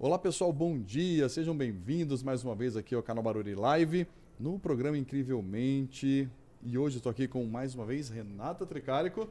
Olá pessoal, bom dia, sejam bem-vindos mais uma vez aqui ao canal Barueri Live, no programa Incrivelmente. E hoje estou aqui com mais uma vez Renata Tricarico.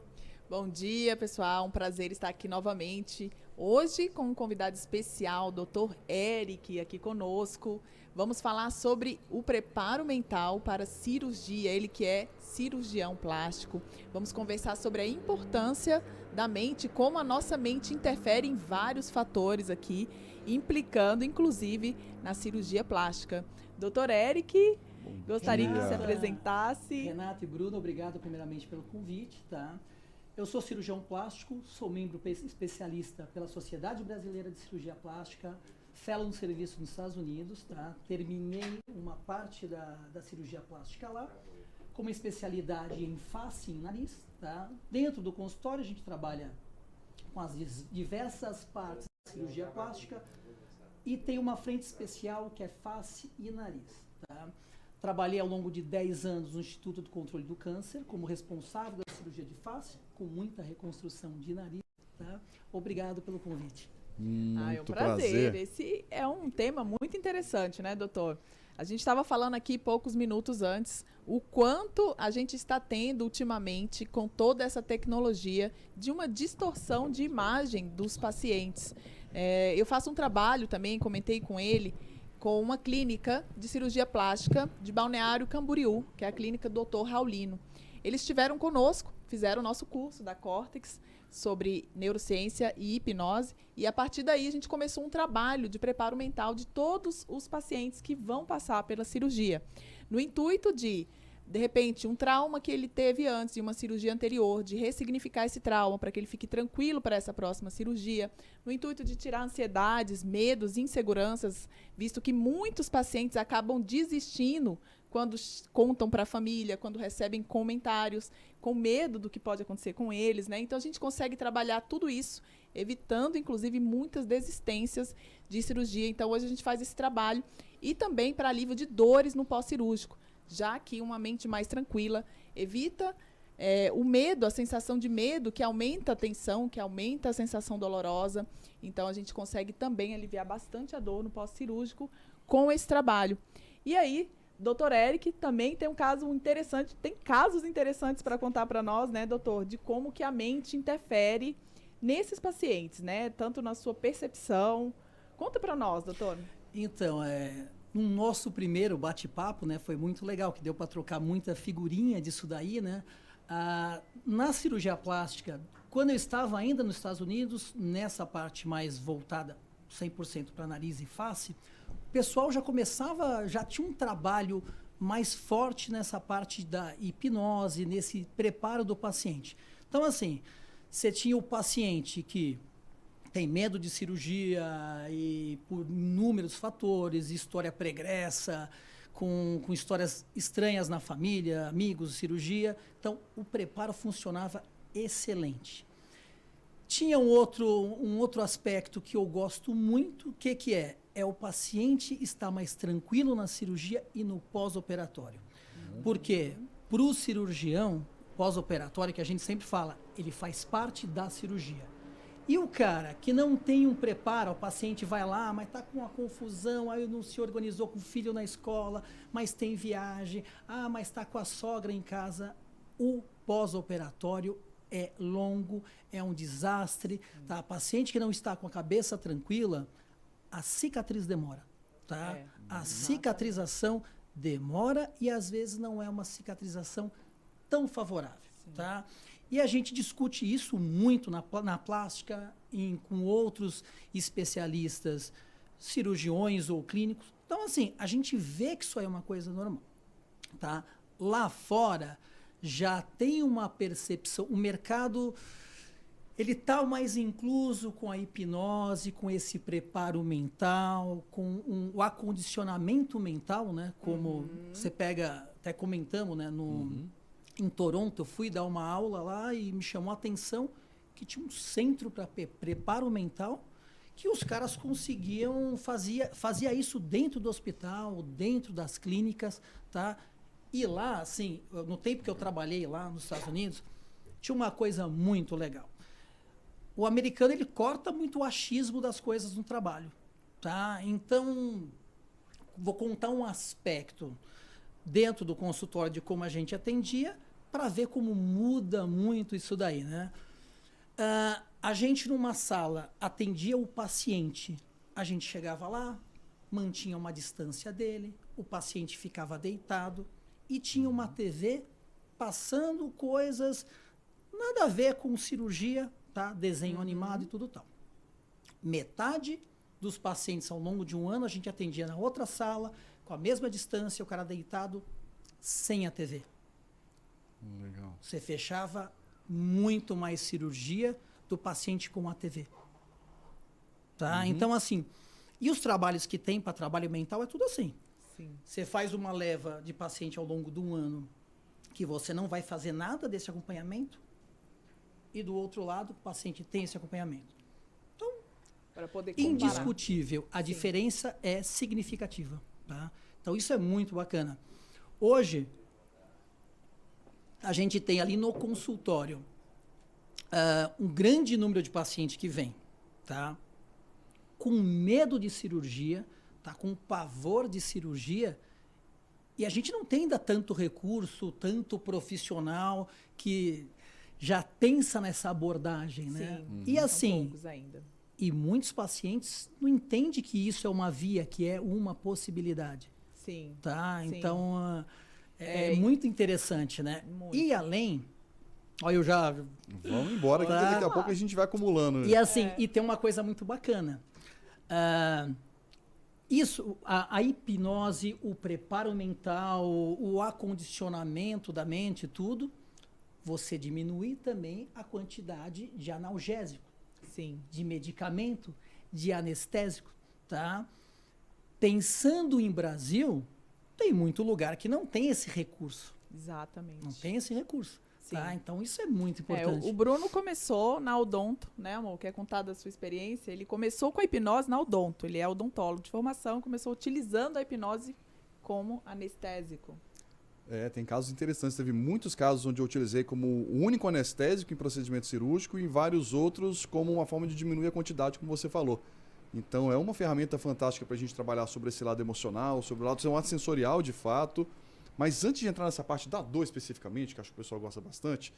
Bom dia, pessoal. Um prazer estar aqui novamente. Hoje com um convidado especial, Dr. Eric, aqui conosco. Vamos falar sobre o preparo mental para cirurgia, ele que é cirurgião plástico. Vamos conversar sobre a importância da mente, como a nossa mente interfere em vários fatores aqui, implicando inclusive na cirurgia plástica. Dr. Eric, gostaria que se apresentasse. Renata e Bruno, obrigado primeiramente pelo convite, tá? Eu sou cirurgião plástico, sou membro especialista pela Sociedade Brasileira de Cirurgia Plástica, fellow no serviço nos Estados Unidos, tá? Terminei uma parte da cirurgia plástica lá, com uma especialidade em face e nariz, tá? Dentro do consultório a gente trabalha com as diversas partes da cirurgia plástica e tem uma frente especial que é face e nariz, tá? Trabalhei ao longo de 10 anos no Instituto do Controle do Câncer como responsável da cirurgia de face, com muita reconstrução de nariz, tá? Obrigado pelo convite. É um prazer. Esse é um tema muito interessante, né, doutor? A gente estava falando aqui poucos minutos antes o quanto a gente está tendo ultimamente com toda essa tecnologia de uma distorção de imagem dos pacientes. Eu faço um trabalho também, comentei com ele, com uma clínica de cirurgia plástica de Balneário Camboriú, que é a clínica Dr. Raulino. Eles estiveram conosco, fizeram o nosso curso da Córtex sobre neurociência e hipnose, e a partir daí a gente começou um trabalho de preparo mental de todos os pacientes que vão passar pela cirurgia, no intuito de repente, um trauma que ele teve antes de uma cirurgia anterior, de ressignificar esse trauma para que ele fique tranquilo para essa próxima cirurgia, no intuito de tirar ansiedades, medos, inseguranças, visto que muitos pacientes acabam desistindo quando contam para a família, quando recebem comentários, com medo do que pode acontecer com eles, né? Então, a gente consegue trabalhar tudo isso, evitando, inclusive, muitas desistências de cirurgia. Então, hoje a gente faz esse trabalho e também para alívio de dores no pós-cirúrgico, já que uma mente mais tranquila evita o medo, a sensação de medo, que aumenta a tensão, que aumenta a sensação dolorosa. Então, a gente consegue também aliviar bastante a dor no pós-cirúrgico com esse trabalho. E aí, Dr. Eric também tem um caso interessante, tem casos interessantes para contar para nós, né, doutor, de como que a mente interfere nesses pacientes, né, tanto na sua percepção. Conta para nós, doutor. Então, no nosso primeiro bate-papo, né, foi muito legal, que deu para trocar muita figurinha disso daí, né? Na cirurgia plástica, quando eu estava ainda nos Estados Unidos, nessa parte mais voltada 100% para nariz e face, o pessoal já tinha um trabalho mais forte nessa parte da hipnose, nesse preparo do paciente. Então, assim, você tinha o paciente que tem medo de cirurgia e por inúmeros fatores, história pregressa, com histórias estranhas na família, amigos, cirurgia. Então, o preparo funcionava excelente. Tinha um outro aspecto que eu gosto muito, que é? É o paciente estar mais tranquilo na cirurgia e no pós-operatório. Porque para o cirurgião, pós-operatório, que a gente sempre fala, ele faz parte da cirurgia. E o cara que não tem um preparo, o paciente vai lá, mas está com uma confusão, aí não se organizou com o filho na escola, mas tem viagem, mas está com a sogra em casa. O pós-operatório é longo, é um desastre. Tá? Paciente que não está com a cabeça tranquila, a cicatriz demora. Tá? A cicatrização demora e às vezes não é uma cicatrização tão favorável. Tá? E a gente discute isso muito na plástica, com outros especialistas, cirurgiões ou clínicos. Então, assim, a gente vê que isso é uma coisa normal. Tá? Lá fora, já tem uma percepção, o mercado ele está mais incluso com a hipnose, com esse preparo mental, com o acondicionamento mental, né? Como você pega, até comentamos, né? Em Toronto, eu fui dar uma aula lá e me chamou a atenção que tinha um centro para preparo mental que os caras conseguiam, fazia isso dentro do hospital, dentro das clínicas, tá? E lá, assim, no tempo que eu trabalhei lá nos Estados Unidos, tinha uma coisa muito legal. O americano, ele corta muito o achismo das coisas no trabalho. tá? Então, vou contar um aspecto dentro do consultório de como a gente atendia para ver como muda muito isso daí, né? A gente numa sala atendia o paciente, a gente chegava lá, mantinha uma distância dele, o paciente ficava deitado e tinha uma TV passando coisas nada a ver com cirurgia, tá? Desenho animado e tudo tal. Metade dos pacientes ao longo de um ano a gente atendia na outra sala, com a mesma distância, o cara deitado, sem a TV. Legal. Você fechava muito mais cirurgia do paciente com a TV. Tá? Então, assim, e os trabalhos que tem para trabalho mental é tudo assim. Sim. Você faz uma leva de paciente ao longo de um ano que você não vai fazer nada desse acompanhamento e do outro lado o paciente tem esse acompanhamento. Então, para poder comparar. Indiscutível, a diferença é significativa. Tá? Então, isso é muito bacana. Hoje, a gente tem ali no consultório um grande número de pacientes que vem, tá? Com medo de cirurgia, tá? Com pavor de cirurgia, e a gente não tem ainda tanto recurso, tanto profissional que já pensa nessa abordagem, né? E assim, poucos ainda. E muitos pacientes não entendem que isso é uma via, que é uma possibilidade. Sim. Tá? Sim. Então, é muito interessante, né? Muito. E além... Olha, eu já... Vamos embora, que daqui a pouco a gente vai acumulando. E assim, e tem uma coisa muito bacana. A hipnose, o preparo mental, o acondicionamento da mente, tudo, você diminui também a quantidade de analgésico, sim, de medicamento, de anestésico, tá? Pensando em Brasil, tem muito lugar que não tem esse recurso. Exatamente. Não tem esse recurso. Tá? Então, isso é muito É, importante. o Bruno começou na odonto, né, amor? Quer contar da sua experiência? Ele começou com a hipnose na odonto. Ele é odontólogo de formação, começou utilizando a hipnose como anestésico. Tem casos interessantes. Teve muitos casos onde eu utilizei como o único anestésico em procedimento cirúrgico e vários outros como uma forma de diminuir a quantidade, como você falou. Então, é uma ferramenta fantástica para a gente trabalhar sobre esse lado emocional, sobre o lado sensorial, de fato. Mas antes de entrar nessa parte da dor especificamente, que acho que o pessoal gosta bastante,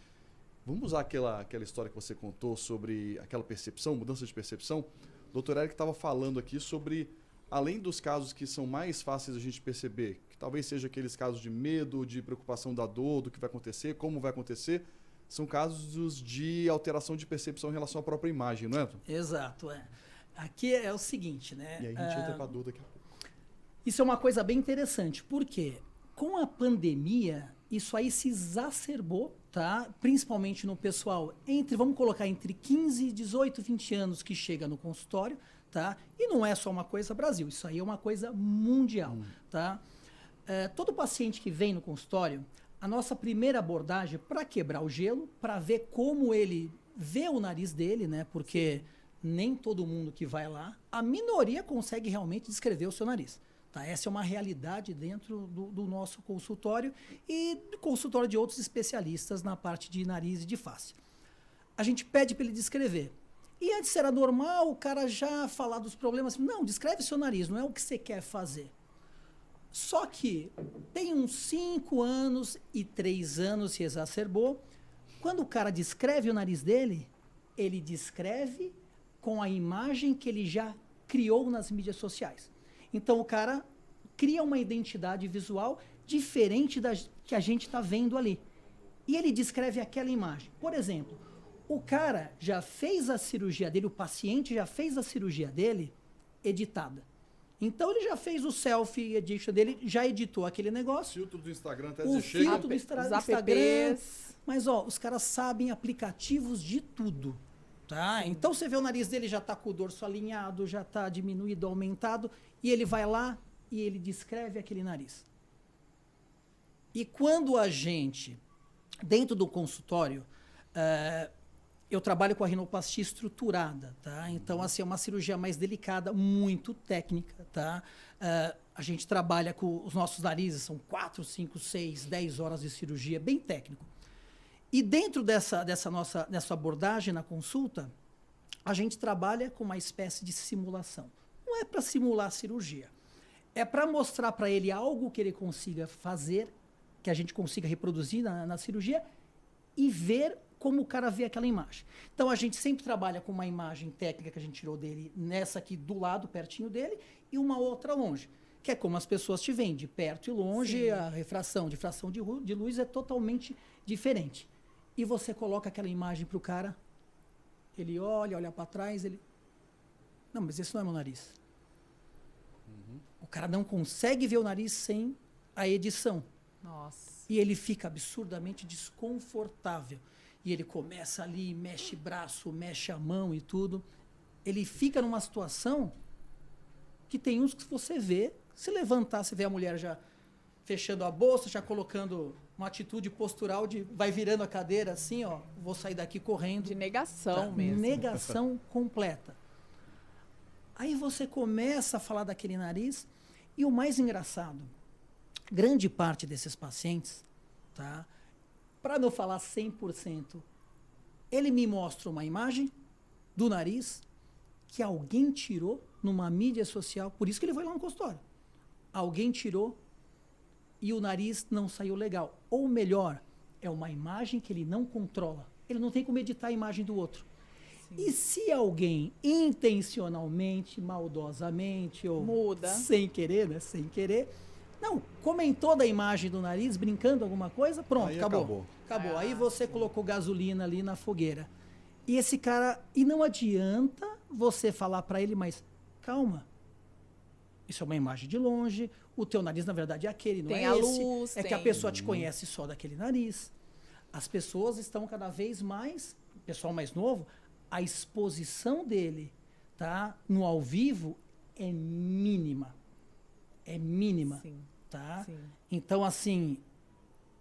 vamos usar aquela história que você contou sobre aquela percepção, mudança de percepção. O doutor Eric estava falando aqui sobre, além dos casos que são mais fáceis a gente perceber, que talvez seja aqueles casos de medo, de preocupação da dor, do que vai acontecer, como vai acontecer, são casos de alteração de percepção em relação à própria imagem, não é? Exato, Aqui é o seguinte, né? E aí a gente entra com a dor daqui a pouco. Isso é uma coisa bem interessante, por quê? Com a pandemia, isso aí se exacerbou, tá? Principalmente no pessoal vamos colocar, entre 15, 18, 20 anos que chega no consultório, tá? E não é só uma coisa Brasil, isso aí é uma coisa mundial, tá? Todo paciente que vem no consultório, a nossa primeira abordagem para quebrar o gelo, para ver como ele vê o nariz dele, né? Porque nem todo mundo que vai lá, a minoria consegue realmente descrever o seu nariz. Tá? Essa é uma realidade dentro do nosso consultório e do consultório de outros especialistas na parte de nariz e de face. A gente pede para ele descrever. E antes era normal o cara já falar dos problemas. Não, descreve seu nariz, não é o que você quer fazer. Só que tem uns 5 anos e 3 anos se exacerbou. Quando o cara descreve o nariz dele, ele descreve com a imagem que ele já criou nas mídias sociais. Então, o cara cria uma identidade visual diferente da que a gente está vendo ali. E ele descreve aquela imagem. Por exemplo, o cara já fez a cirurgia dele, o paciente já fez a cirurgia dele editada. Então, ele já fez o selfie edition dele, já editou aquele negócio. O filtro do Instagram até o chega. filtro do Instagram. Mas, os caras sabem aplicativos de tudo. Tá? Então, você vê o nariz dele já está com o dorso alinhado, já está diminuído, aumentado, e ele vai lá e ele descreve aquele nariz. E quando a gente, dentro do consultório, eu trabalho com a rinoplastia estruturada, tá? Então, assim, é uma cirurgia mais delicada, muito técnica, tá? A gente trabalha com os nossos narizes, são 4, 5, 6, 10 horas de cirurgia, bem técnico. E dentro dessa abordagem na consulta, a gente trabalha com uma espécie de simulação. Não é para simular a cirurgia. É para mostrar para ele algo que ele consiga fazer, que a gente consiga reproduzir na cirurgia e ver como o cara vê aquela imagem. Então, a gente sempre trabalha com uma imagem técnica que a gente tirou dele, nessa aqui do lado, pertinho dele, e uma outra longe, que é como as pessoas te veem, de perto e longe. Sim. A difração de luz é totalmente diferente. E você coloca aquela imagem para o cara, ele olha para trás, ele... Não, mas esse não é meu nariz. O cara não consegue ver o nariz sem a edição. Nossa. E ele fica absurdamente desconfortável. E ele começa ali, mexe braço, mexe a mão e tudo. Ele fica numa situação que tem uns que você vê, se levantar, você vê a mulher já fechando a bolsa, já colocando uma atitude postural de vai virando a cadeira assim, ó, vou sair daqui correndo. De negação mesmo. Negação completa. Aí você começa a falar daquele nariz e o mais engraçado, grande parte desses pacientes, tá? Para não falar 100%, ele me mostra uma imagem do nariz que alguém tirou numa mídia social, por isso que ele foi lá no consultório. Alguém tirou e o nariz não saiu legal. Ou melhor, é uma imagem que ele não controla. Ele não tem como editar a imagem do outro. Sim. E se alguém intencionalmente, maldosamente ou muda, sem querer, né? Sem querer, não, comentou da imagem do nariz, brincando alguma coisa, pronto, aí acabou. Aí você colocou gasolina ali na fogueira. E esse cara, e não adianta você falar para ele, mas calma, isso é uma imagem de longe, o teu nariz na verdade é aquele, não tem é a esse. Luz, é que a pessoa te conhece só daquele nariz. As pessoas estão cada vez mais, o pessoal mais novo, a exposição dele, tá, no ao vivo é mínima. É mínima. Sim. Tá? Sim. Então, assim,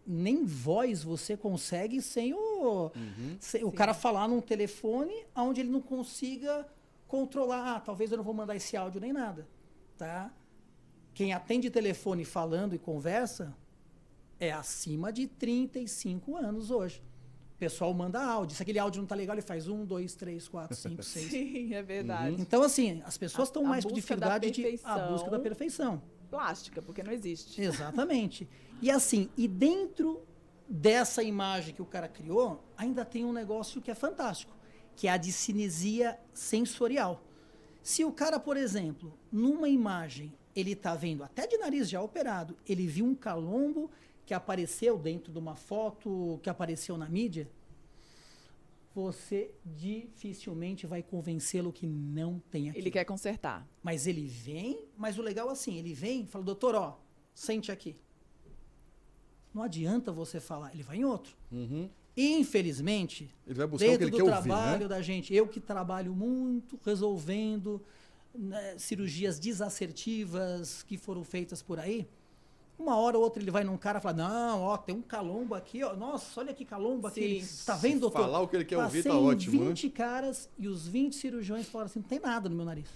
nem voz você consegue sem o cara falar num telefone onde ele não consiga controlar. Talvez eu não vou mandar esse áudio nem nada. Tá? Quem atende telefone falando e conversa é acima de 35 anos hoje. O pessoal manda áudio. Se aquele áudio não tá legal, ele faz 1, 2, 3, 4, 5, 6. Sim, é verdade. Então, assim, as pessoas estão mais com dificuldade a busca da perfeição. Plástica, porque não existe. Exatamente. E assim, e dentro dessa imagem que o cara criou, ainda tem um negócio que é fantástico, que é a discinesia sensorial. Se o cara, por exemplo, numa imagem, ele está vendo, até de nariz já operado, ele viu um calombo que apareceu dentro de uma foto que apareceu na mídia, você dificilmente vai convencê-lo que não tem aquilo. Ele quer consertar. Mas ele vem, mas o legal é assim, ele vem e fala, doutor, ó, sente aqui. Não adianta você falar, ele vai em outro. Infelizmente, ele vai buscar dentro o que ele do quer trabalho ouvir, né? da gente, eu que trabalho muito resolvendo, né, cirurgias desassertivas que foram feitas por aí, uma hora ou outra ele vai num cara e fala, não, ó, tem um calombo aqui, ó, nossa, olha que calombo aqui. Tá vendo, doutor? Falar o que ele quer ouvir tá Passei ótimo, 20 caras e os 20 cirurgiões falaram assim, não tem nada no meu nariz.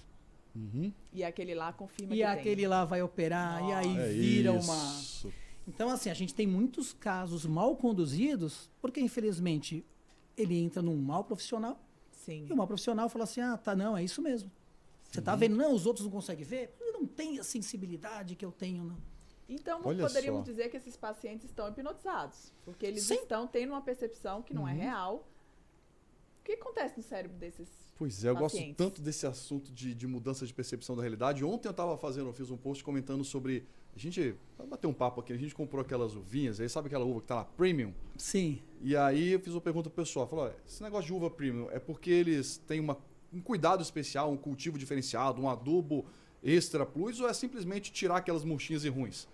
E aquele lá confirma E que aquele tem. lá vai operar, e aí vira uma... Então, assim, a gente tem muitos casos mal conduzidos, porque, infelizmente, ele entra num mal profissional, Sim. e o mal profissional fala assim, ah, tá, não, é isso mesmo. Você tá vendo, não, os outros não conseguem ver? Ele não tem a sensibilidade que eu tenho, não. Então, Olha poderíamos só. dizer que esses pacientes estão hipnotizados, porque eles Sim. estão tendo uma percepção que não é real. O que acontece no cérebro desses Pois é, eu gosto pacientes? tanto desse assunto de mudança de percepção da realidade. Ontem eu fiz um post comentando sobre... A gente vai bater um papo aqui, a gente comprou aquelas uvinhas, aí sabe aquela uva que tá lá, premium? Sim. E aí eu fiz uma pergunta pro pessoal, falou, esse negócio de uva premium é porque eles têm um cuidado especial, um cultivo diferenciado, um adubo extra plus, ou é simplesmente tirar aquelas murchinhas e ruins?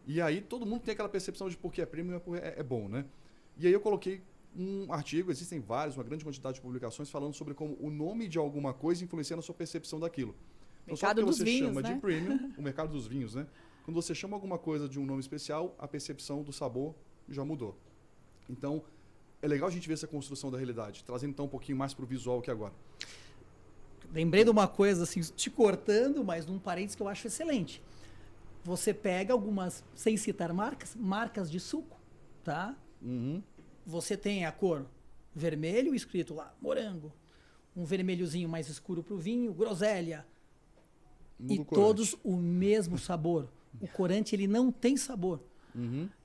E aí todo mundo tem aquela percepção de porque é premium é bom, né? E aí eu coloquei um artigo, existem vários, uma grande quantidade de publicações falando sobre como o nome de alguma coisa influencia na sua percepção daquilo. Então, só porque você chama de premium, o mercado dos vinhos, né? Quando você chama alguma coisa de um nome especial, a percepção do sabor já mudou. Então, é legal a gente ver essa construção da realidade, trazendo então um pouquinho mais para o visual que agora. Lembrei de uma coisa, assim, te cortando, mas num parênteses que eu acho excelente. Você pega algumas, sem citar marcas de suco, tá? Você tem a cor vermelho, escrito lá, morango. Um vermelhozinho mais escuro para o vinho, groselha. e todos o mesmo sabor. O corante, ele não tem sabor.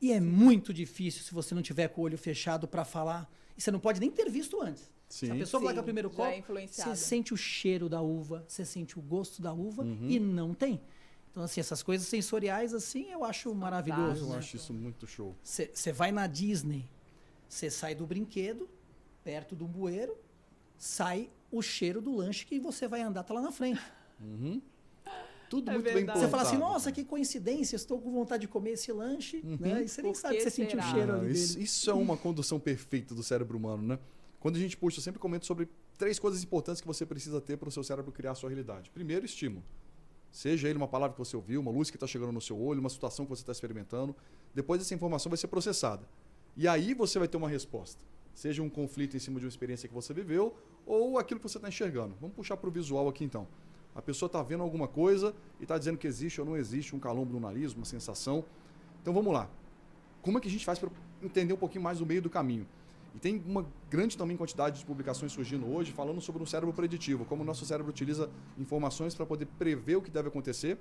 E é muito difícil se você não tiver com o olho fechado para falar. E você não pode nem ter visto antes. Sim. Se a pessoa falar que é o primeiro copo, você sente o cheiro da uva, você sente o gosto da uva e não tem. Então, assim, essas coisas sensoriais, assim, eu acho maravilhoso. Eu acho isso muito show. Você vai na Disney, você sai do brinquedo, perto do bueiro, sai o cheiro do lanche que você vai andar, tá lá na frente. Tudo muito bem implantado. Você fala assim, nossa, que coincidência, estou com vontade de comer esse lanche, né? E você nem sabe que você sentiu o cheiro ali dele. Isso é uma condução perfeita do cérebro humano, né? Quando a gente puxa, eu sempre comento sobre 3 coisas importantes que você precisa ter para o seu cérebro criar a sua realidade. Primeiro, estímulo. Seja ele uma palavra que você ouviu, uma luz que está chegando no seu olho, uma situação que você está experimentando. Depois essa informação vai ser processada. E aí você vai ter uma resposta. Seja um conflito em cima de uma experiência que você viveu ou aquilo que você está enxergando. Vamos puxar para o visual aqui então. A pessoa está vendo alguma coisa e está dizendo que existe ou não existe um calombo no nariz, uma sensação. Então vamos lá. Como é que a gente faz para entender um pouquinho mais o meio do caminho? E tem uma grande também quantidade de publicações surgindo hoje falando sobre um cérebro preditivo, como o nosso cérebro utiliza informações para poder prever o que deve acontecer.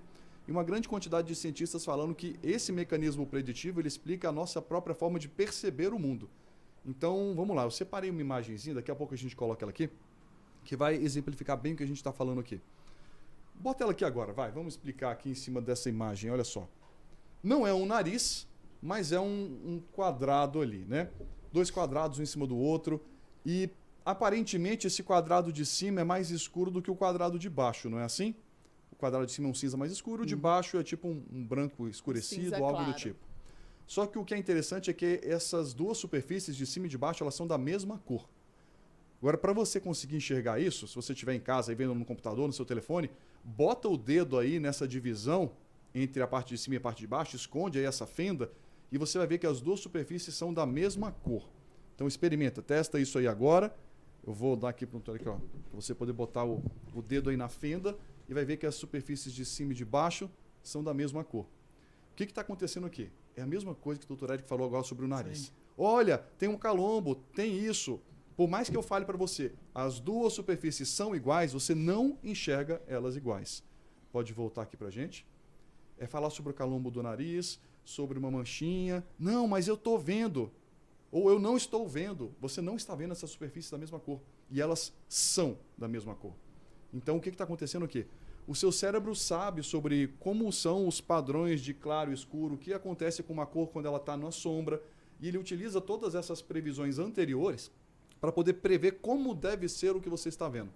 E uma grande quantidade de cientistas falando que esse mecanismo preditivo ele explica a nossa própria forma de perceber o mundo. Então vamos lá, eu separei uma imagenzinha, daqui a pouco a gente coloca ela aqui, que vai exemplificar bem o que a gente está falando aqui. Bota ela aqui agora, vai. Vamos explicar aqui em cima dessa imagem, olha só. Não é um nariz, mas é um quadrado ali, né? 2 quadrados um em cima do outro. E, aparentemente, esse quadrado de cima é mais escuro do que o quadrado de baixo, não é assim? O quadrado de cima é um cinza mais escuro, o de baixo é tipo um branco escurecido, algo claro. Do tipo. Só que o que é interessante é que essas 2 superfícies, de cima e de baixo, elas são da mesma cor. Agora, para você conseguir enxergar isso, se você estiver em casa e vendo no computador, no seu telefone, bota o dedo aí nessa divisão entre a parte de cima e a parte de baixo, esconde aí essa fenda e você vai ver que as 2 superfícies são da mesma cor. Então experimenta, testa isso aí agora. Eu vou dar aqui para você poder botar o dedo aí na fenda e vai ver que as superfícies de cima e de baixo são da mesma cor. O que está acontecendo aqui? É a mesma coisa que o Dr. Eric falou agora sobre o nariz. Sim. Olha, tem um calombo, tem isso. Por mais que eu fale para você, as 2 superfícies são iguais, você não enxerga elas iguais. Pode voltar aqui para a gente. É falar sobre o calombo do nariz, sobre uma manchinha. Não, mas eu estou vendo. Ou eu não estou vendo. Você não está vendo essas superfícies da mesma cor. E elas são da mesma cor. Então, o que está acontecendo aqui? O seu cérebro sabe sobre como são os padrões de claro e escuro, o que acontece com uma cor quando ela está na sombra. E ele utiliza todas essas previsões anteriores para poder prever como deve ser o que você está vendo.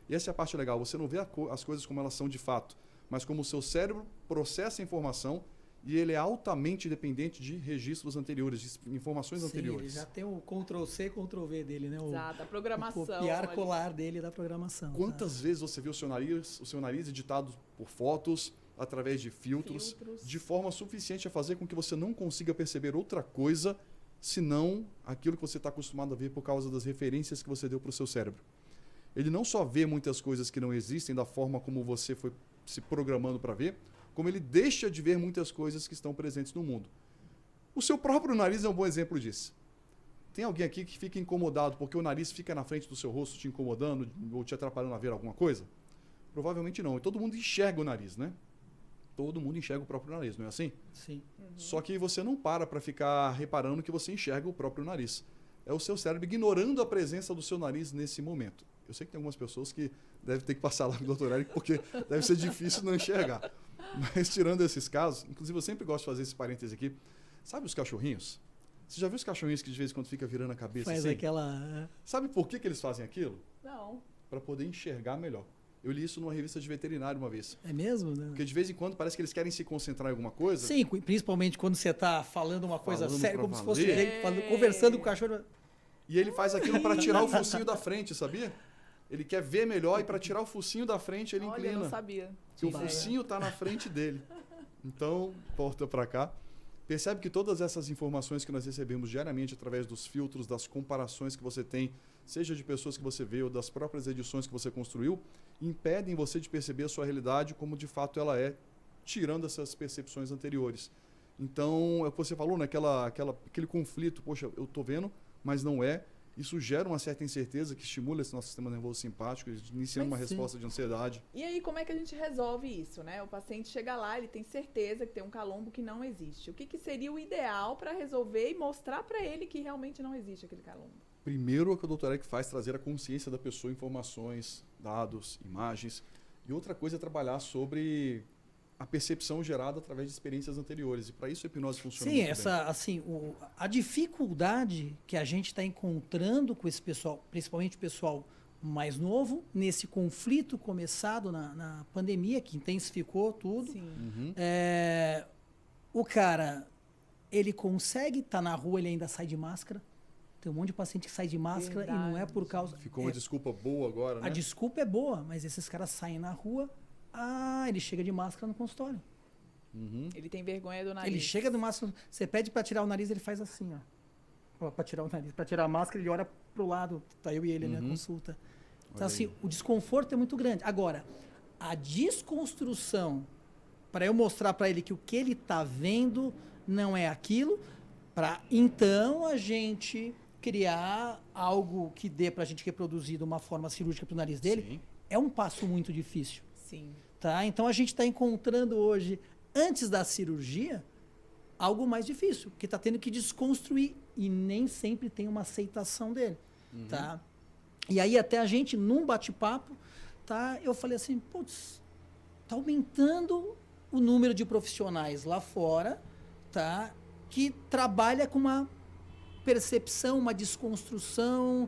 E essa é a parte legal. Você não vê as coisas como elas são de fato, mas como o seu cérebro processa a informação e ele é altamente dependente de registros anteriores, de informações anteriores. Ele já tem o Ctrl+C, Ctrl+V dele, né? Exato, a programação. O copiar, colar dele da programação. Quantas vezes você viu o seu nariz editado por fotos, através de filtros, de forma suficiente a fazer com que você não consiga perceber outra coisa senão aquilo que você está acostumado a ver por causa das referências que você deu para o seu cérebro. Ele não só vê muitas coisas que não existem da forma como você foi se programando para ver, como ele deixa de ver muitas coisas que estão presentes no mundo. O seu próprio nariz é um bom exemplo disso. Tem alguém aqui que fica incomodado porque o nariz fica na frente do seu rosto te incomodando ou te atrapalhando a ver alguma coisa? Provavelmente não. E todo mundo enxerga o nariz, né? Todo mundo enxerga o próprio nariz, não é assim? Sim. Só que você não para ficar reparando que você enxerga o próprio nariz. É o seu cérebro ignorando a presença do seu nariz nesse momento. Eu sei que tem algumas pessoas que devem ter que passar lá com o Dr. Eric porque deve ser difícil não enxergar. Mas tirando esses casos, inclusive eu sempre gosto de fazer esse parêntese aqui. Sabe os cachorrinhos? Você já viu os cachorrinhos que de vez em quando fica virando a cabeça Faz assim? aquela... Sabe por que eles fazem aquilo? Não. Para poder enxergar melhor. Eu li isso numa revista de veterinário uma vez. É mesmo? Né? Porque de vez em quando parece que eles querem se concentrar em alguma coisa. Sim, principalmente quando você está falando uma coisa séria, como se fosse valer. Conversando com o cachorro. E ele faz aquilo para tirar o focinho da frente, sabia? Ele quer ver melhor e para tirar o focinho da frente ele inclina. Eu não sabia. Que o focinho está na frente dele. Então, volta para cá. Percebe que todas essas informações que nós recebemos diariamente através dos filtros, das comparações que você tem, seja de pessoas que você vê ou das próprias edições que você construiu, impedem você de perceber a sua realidade como de fato ela é, tirando essas percepções anteriores. Então, é o que você falou, né? Aquele conflito, poxa, eu estou vendo, mas não é. Isso gera uma certa incerteza que estimula esse nosso sistema nervoso simpático, iniciando uma resposta de ansiedade. E aí, como é que a gente resolve isso, né? O paciente chega lá, ele tem certeza que tem um calombo que não existe. O que seria o ideal para resolver e mostrar para ele que realmente não existe aquele calombo? Primeiro, o que o Dr. Eric faz, trazer a consciência da pessoa, informações, dados, imagens. E outra coisa é trabalhar sobre a percepção gerada através de experiências anteriores. E para isso a hipnose funciona muito bem. A dificuldade que a gente está encontrando com esse pessoal, principalmente o pessoal mais novo, nesse conflito começado na pandemia, que intensificou tudo. Sim. O cara, ele consegue estar na rua, ele ainda sai de máscara. Tem um monte de paciente que sai de máscara e não é por causa... Ficou uma desculpa boa agora, né? A desculpa é boa, mas esses caras saem na rua, ele chega de máscara no consultório. Ele tem vergonha do nariz. Ele chega de máscara, você pede para tirar o nariz, ele faz assim, ó. Para tirar o nariz, para tirar a máscara, ele olha pro lado, tá eu e ele na consulta. Então, assim, o desconforto é muito grande. Agora, a desconstrução, para eu mostrar para ele que o que ele tá vendo não é aquilo, para então a gente criar algo que dê para a gente reproduzir de uma forma cirúrgica para o nariz dele, Sim. é um passo muito difícil. Sim. Tá? Então a gente está encontrando hoje, antes da cirurgia, algo mais difícil, que está tendo que desconstruir e nem sempre tem uma aceitação dele. Tá? E aí até a gente, num bate-papo, tá? Eu falei assim, putz, tá aumentando o número de profissionais lá fora, tá? Que trabalha com uma percepção, uma desconstrução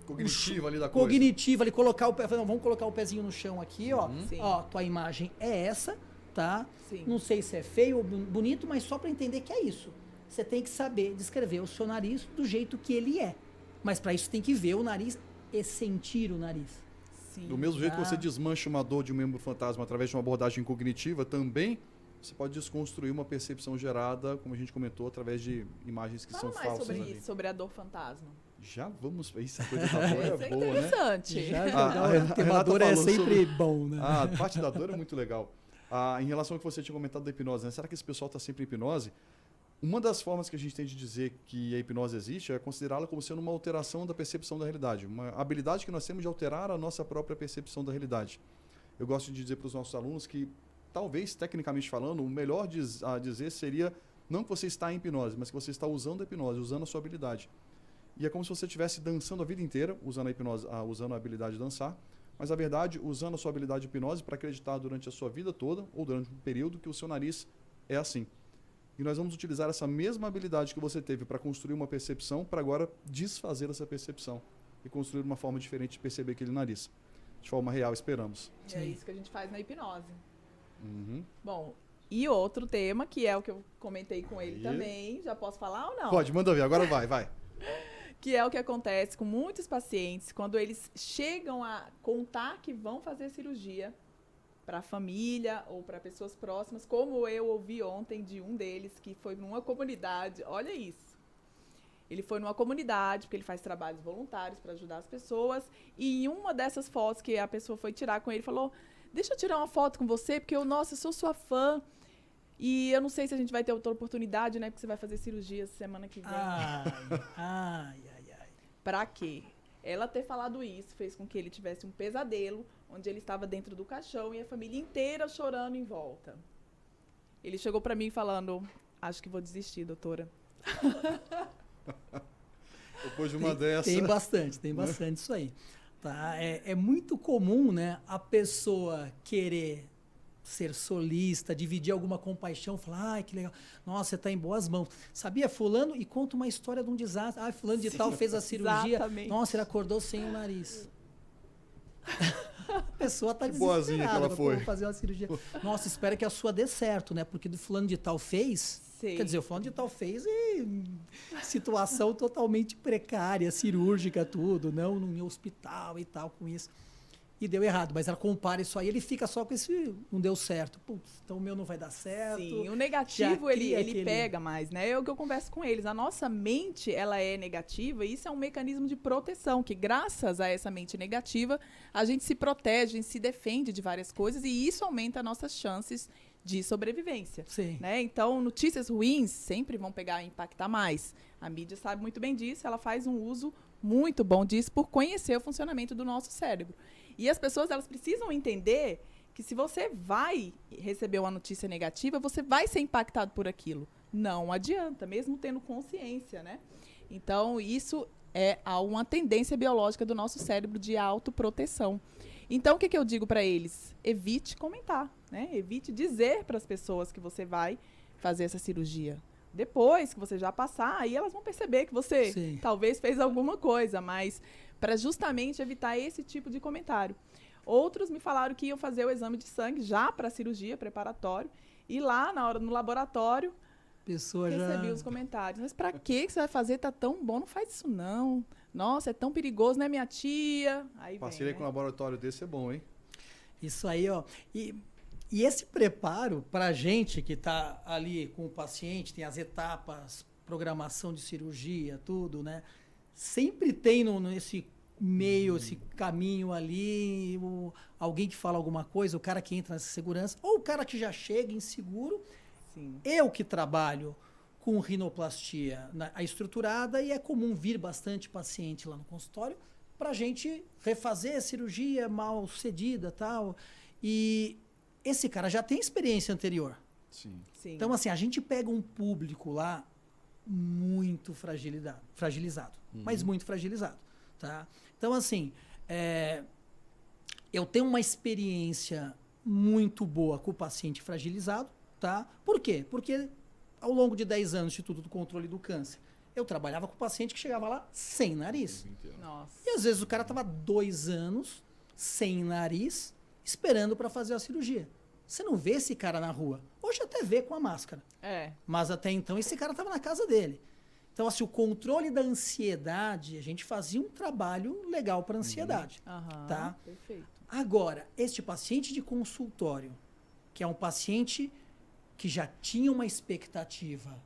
cognitiva ali da coisa. Cognitiva, ali colocar o pé, não, vamos colocar o pezinho no chão aqui, ó. Sim. Ó, tua imagem é essa, tá? Sim. Não sei se é feio ou bonito, mas só para entender que é isso. Você tem que saber descrever o seu nariz do jeito que ele é. Mas para isso tem que ver o nariz e sentir o nariz. Sim. Do mesmo jeito que você desmancha uma dor de um membro fantasma através de uma abordagem cognitiva, também você pode desconstruir uma percepção gerada, como a gente comentou, através de imagens que Fala são mais falsas sobre ali. isso, sobre a dor fantasma. Já vamos... Isso, a coisa da dor Isso é é boa, né? interessante. O tema dor é sempre bom, né? A parte da dor é muito legal. Em relação ao que você tinha comentado da hipnose, né? Será que esse pessoal está sempre em hipnose? Uma das formas que a gente tem de dizer que a hipnose existe é considerá-la como sendo uma alteração da percepção da realidade. Uma habilidade que nós temos de alterar a nossa própria percepção da realidade. Eu gosto de dizer para os nossos alunos que, talvez, tecnicamente falando, o melhor a dizer seria não que você está em hipnose, mas que você está usando a hipnose, usando a sua habilidade. E é como se você estivesse dançando a vida inteira, usando a hipnose, usando a habilidade de dançar, mas, na verdade, usando a sua habilidade de hipnose para acreditar durante a sua vida toda, ou durante um período, que o seu nariz é assim. E nós vamos utilizar essa mesma habilidade que você teve para construir uma percepção, para agora desfazer essa percepção e construir uma forma diferente de perceber aquele nariz. De forma real, esperamos. E é isso que a gente faz na hipnose. Uhum. Bom, e outro tema, que é o que eu comentei com ele também, já posso falar ou não? Pode, manda ver, agora vai. Que é o que acontece com muitos pacientes quando eles chegam a contar que vão fazer cirurgia para a família ou para pessoas próximas, como eu ouvi ontem de um deles que foi numa comunidade. Olha isso. Ele foi numa comunidade, porque ele faz trabalhos voluntários para ajudar as pessoas, e em uma dessas fotos que a pessoa foi tirar com ele, falou: deixa eu tirar uma foto com você, porque eu sou sua fã, e eu não sei se a gente vai ter outra oportunidade, né, porque você vai fazer cirurgia semana que vem. Ai. Pra quê? Ela ter falado isso fez com que ele tivesse um pesadelo, onde ele estava dentro do caixão e a família inteira chorando em volta. Ele chegou pra mim falando: acho que vou desistir, doutora. Depois de uma dessa... Tem bastante isso aí. Tá? É muito comum, né, a pessoa querer ser solista, dividir alguma compaixão, falar: ai, que legal, nossa, você está em boas mãos. Sabia, fulano, e conta uma história de um desastre. Ah, fulano de tal fez a cirurgia, exatamente. Nossa, ele acordou sem o nariz. A pessoa está boazinha que ela foi. fazer uma cirurgia. Nossa, espera que a sua dê certo, né? Porque do fulano de tal fez... Sim. Quer dizer, o fulano de tal fez situação totalmente precária, cirúrgica, tudo, não em hospital e tal, com isso. E deu errado, mas ela compara isso aí, ele fica só com esse, não deu certo. Putz, então o meu não vai dar certo. Sim, o negativo ele pega mais, né? É o que eu converso com eles. A nossa mente, ela é negativa e isso é um mecanismo de proteção, que graças a essa mente negativa, a gente se protege, a gente se defende de várias coisas e isso aumenta as nossas chances de sobrevivência. Sim. Né? Então, notícias ruins sempre vão pegar e impactar mais. A mídia sabe muito bem disso, ela faz um uso muito bom disso por conhecer o funcionamento do nosso cérebro. E as pessoas, elas precisam entender que se você vai receber uma notícia negativa, você vai ser impactado por aquilo. Não adianta, mesmo tendo consciência, né? Então, isso é uma tendência biológica do nosso cérebro de autoproteção. Então, o que eu digo para eles? Evite comentar, né? Evite dizer para as pessoas que você vai fazer essa cirurgia. Depois que você já passar, aí elas vão perceber que você talvez fez alguma coisa, mas para justamente evitar esse tipo de comentário. Outros me falaram que iam fazer o exame de sangue já para a cirurgia, preparatório, e lá, na hora no laboratório, recebi os comentários. Mas para que você vai fazer? Tá tão bom, não faz isso não. Nossa, é tão perigoso, né, minha tia? Aí parceria vem, né? com um laboratório desse é bom, hein? Isso aí, ó. E esse preparo para a gente que está ali com o paciente, tem as etapas, programação de cirurgia, tudo, né? Sempre tem nesse meio, esse caminho ali, alguém que fala alguma coisa, o cara que entra nessa segurança, ou o cara que já chega inseguro. Sim. Eu que trabalho com rinoplastia a estruturada, e é comum vir bastante paciente lá no consultório para a gente refazer a cirurgia mal sucedida e tal. E esse cara já tem experiência anterior. Sim. Então, assim, a gente pega um público lá muito fragilizado, mas muito fragilizado. Tá? Então, assim, eu tenho uma experiência muito boa com o paciente fragilizado. Tá? Por quê? Porque ao longo de 10 anos no Instituto do Controle do Câncer, eu trabalhava com paciente que chegava lá sem nariz. Nossa. E às vezes o cara estava 2 anos sem nariz, esperando para fazer a cirurgia. Você não vê esse cara na rua. Hoje até vê com a máscara. Mas até então esse cara estava na casa dele. Então, assim, o controle da ansiedade, a gente fazia um trabalho legal para ansiedade. Tá? Perfeito. Agora, este paciente de consultório, que é um paciente que já tinha uma expectativa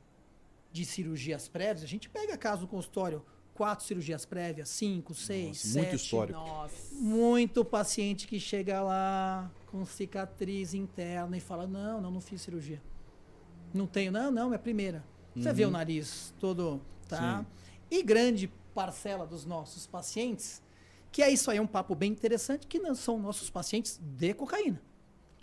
de cirurgias prévias, a gente pega caso do consultório, 4 cirurgias prévias, 5, 6, 7. Muito histórico. Nossa. Muito paciente que chega lá com cicatriz interna e fala, não fiz cirurgia. Não tenho, não, é a primeira. Você vê o nariz todo, tá? Sim. E grande parcela dos nossos pacientes, que é isso aí, é um papo bem interessante, que não são nossos pacientes de cocaína.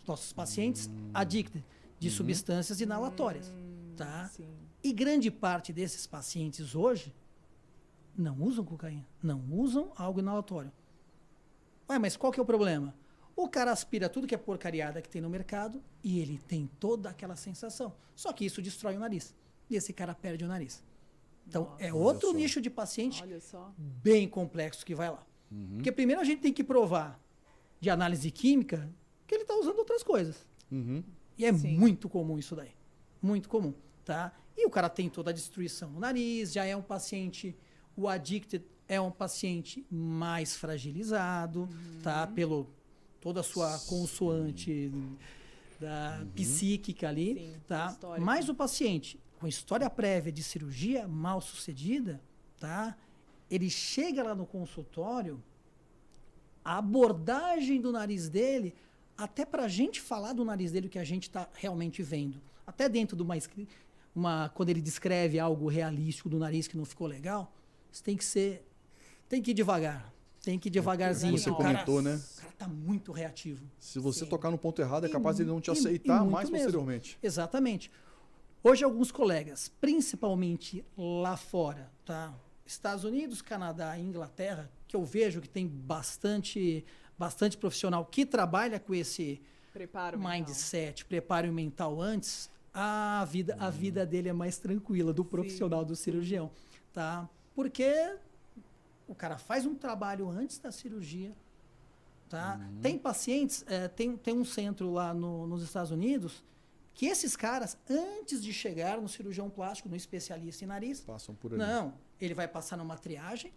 Nossos pacientes addicted, de substâncias inalatórias, tá? Sim. E grande parte desses pacientes hoje não usam cocaína, não usam algo inalatório. Ué, mas qual que é o problema? O cara aspira tudo que é porcariada que tem no mercado e ele tem toda aquela sensação. Só que isso destrói o nariz. E esse cara perde o nariz. Então, Nossa, é outro nicho de paciente bem complexo que vai lá. Porque primeiro a gente tem que provar de análise química que ele está usando outras coisas. E é muito comum isso daí. Muito comum, tá? E o cara tem toda a destruição no nariz, já é um paciente, o addicted é um paciente mais fragilizado, tá? Pelo toda a sua consoante da psíquica ali, tá? Mas o paciente com história prévia de cirurgia mal sucedida, tá? Ele chega lá no consultório, a abordagem do nariz dele, até para a gente falar do nariz dele o que a gente está realmente vendo, até dentro de quando ele descreve algo realístico do nariz que não ficou legal, isso tem que ir devagar. Tem que ir devagarzinho. Você comentou, né? O cara tá muito reativo. Se você tocar no ponto errado, é capaz de ele não te aceitar mais posteriormente. Exatamente. Hoje, alguns colegas, principalmente lá fora, tá? Estados Unidos, Canadá e Inglaterra, que eu vejo que tem bastante profissional que trabalha com esse mindset, preparo mental antes, a vida dele é mais tranquila, do profissional, do cirurgião, tá? Porque o cara faz um trabalho antes da cirurgia, tá? Tem pacientes, tem um centro lá nos Estados Unidos que esses caras, antes de chegar no cirurgião plástico, no especialista em nariz, passam por ali. Não, ele vai passar numa triagem.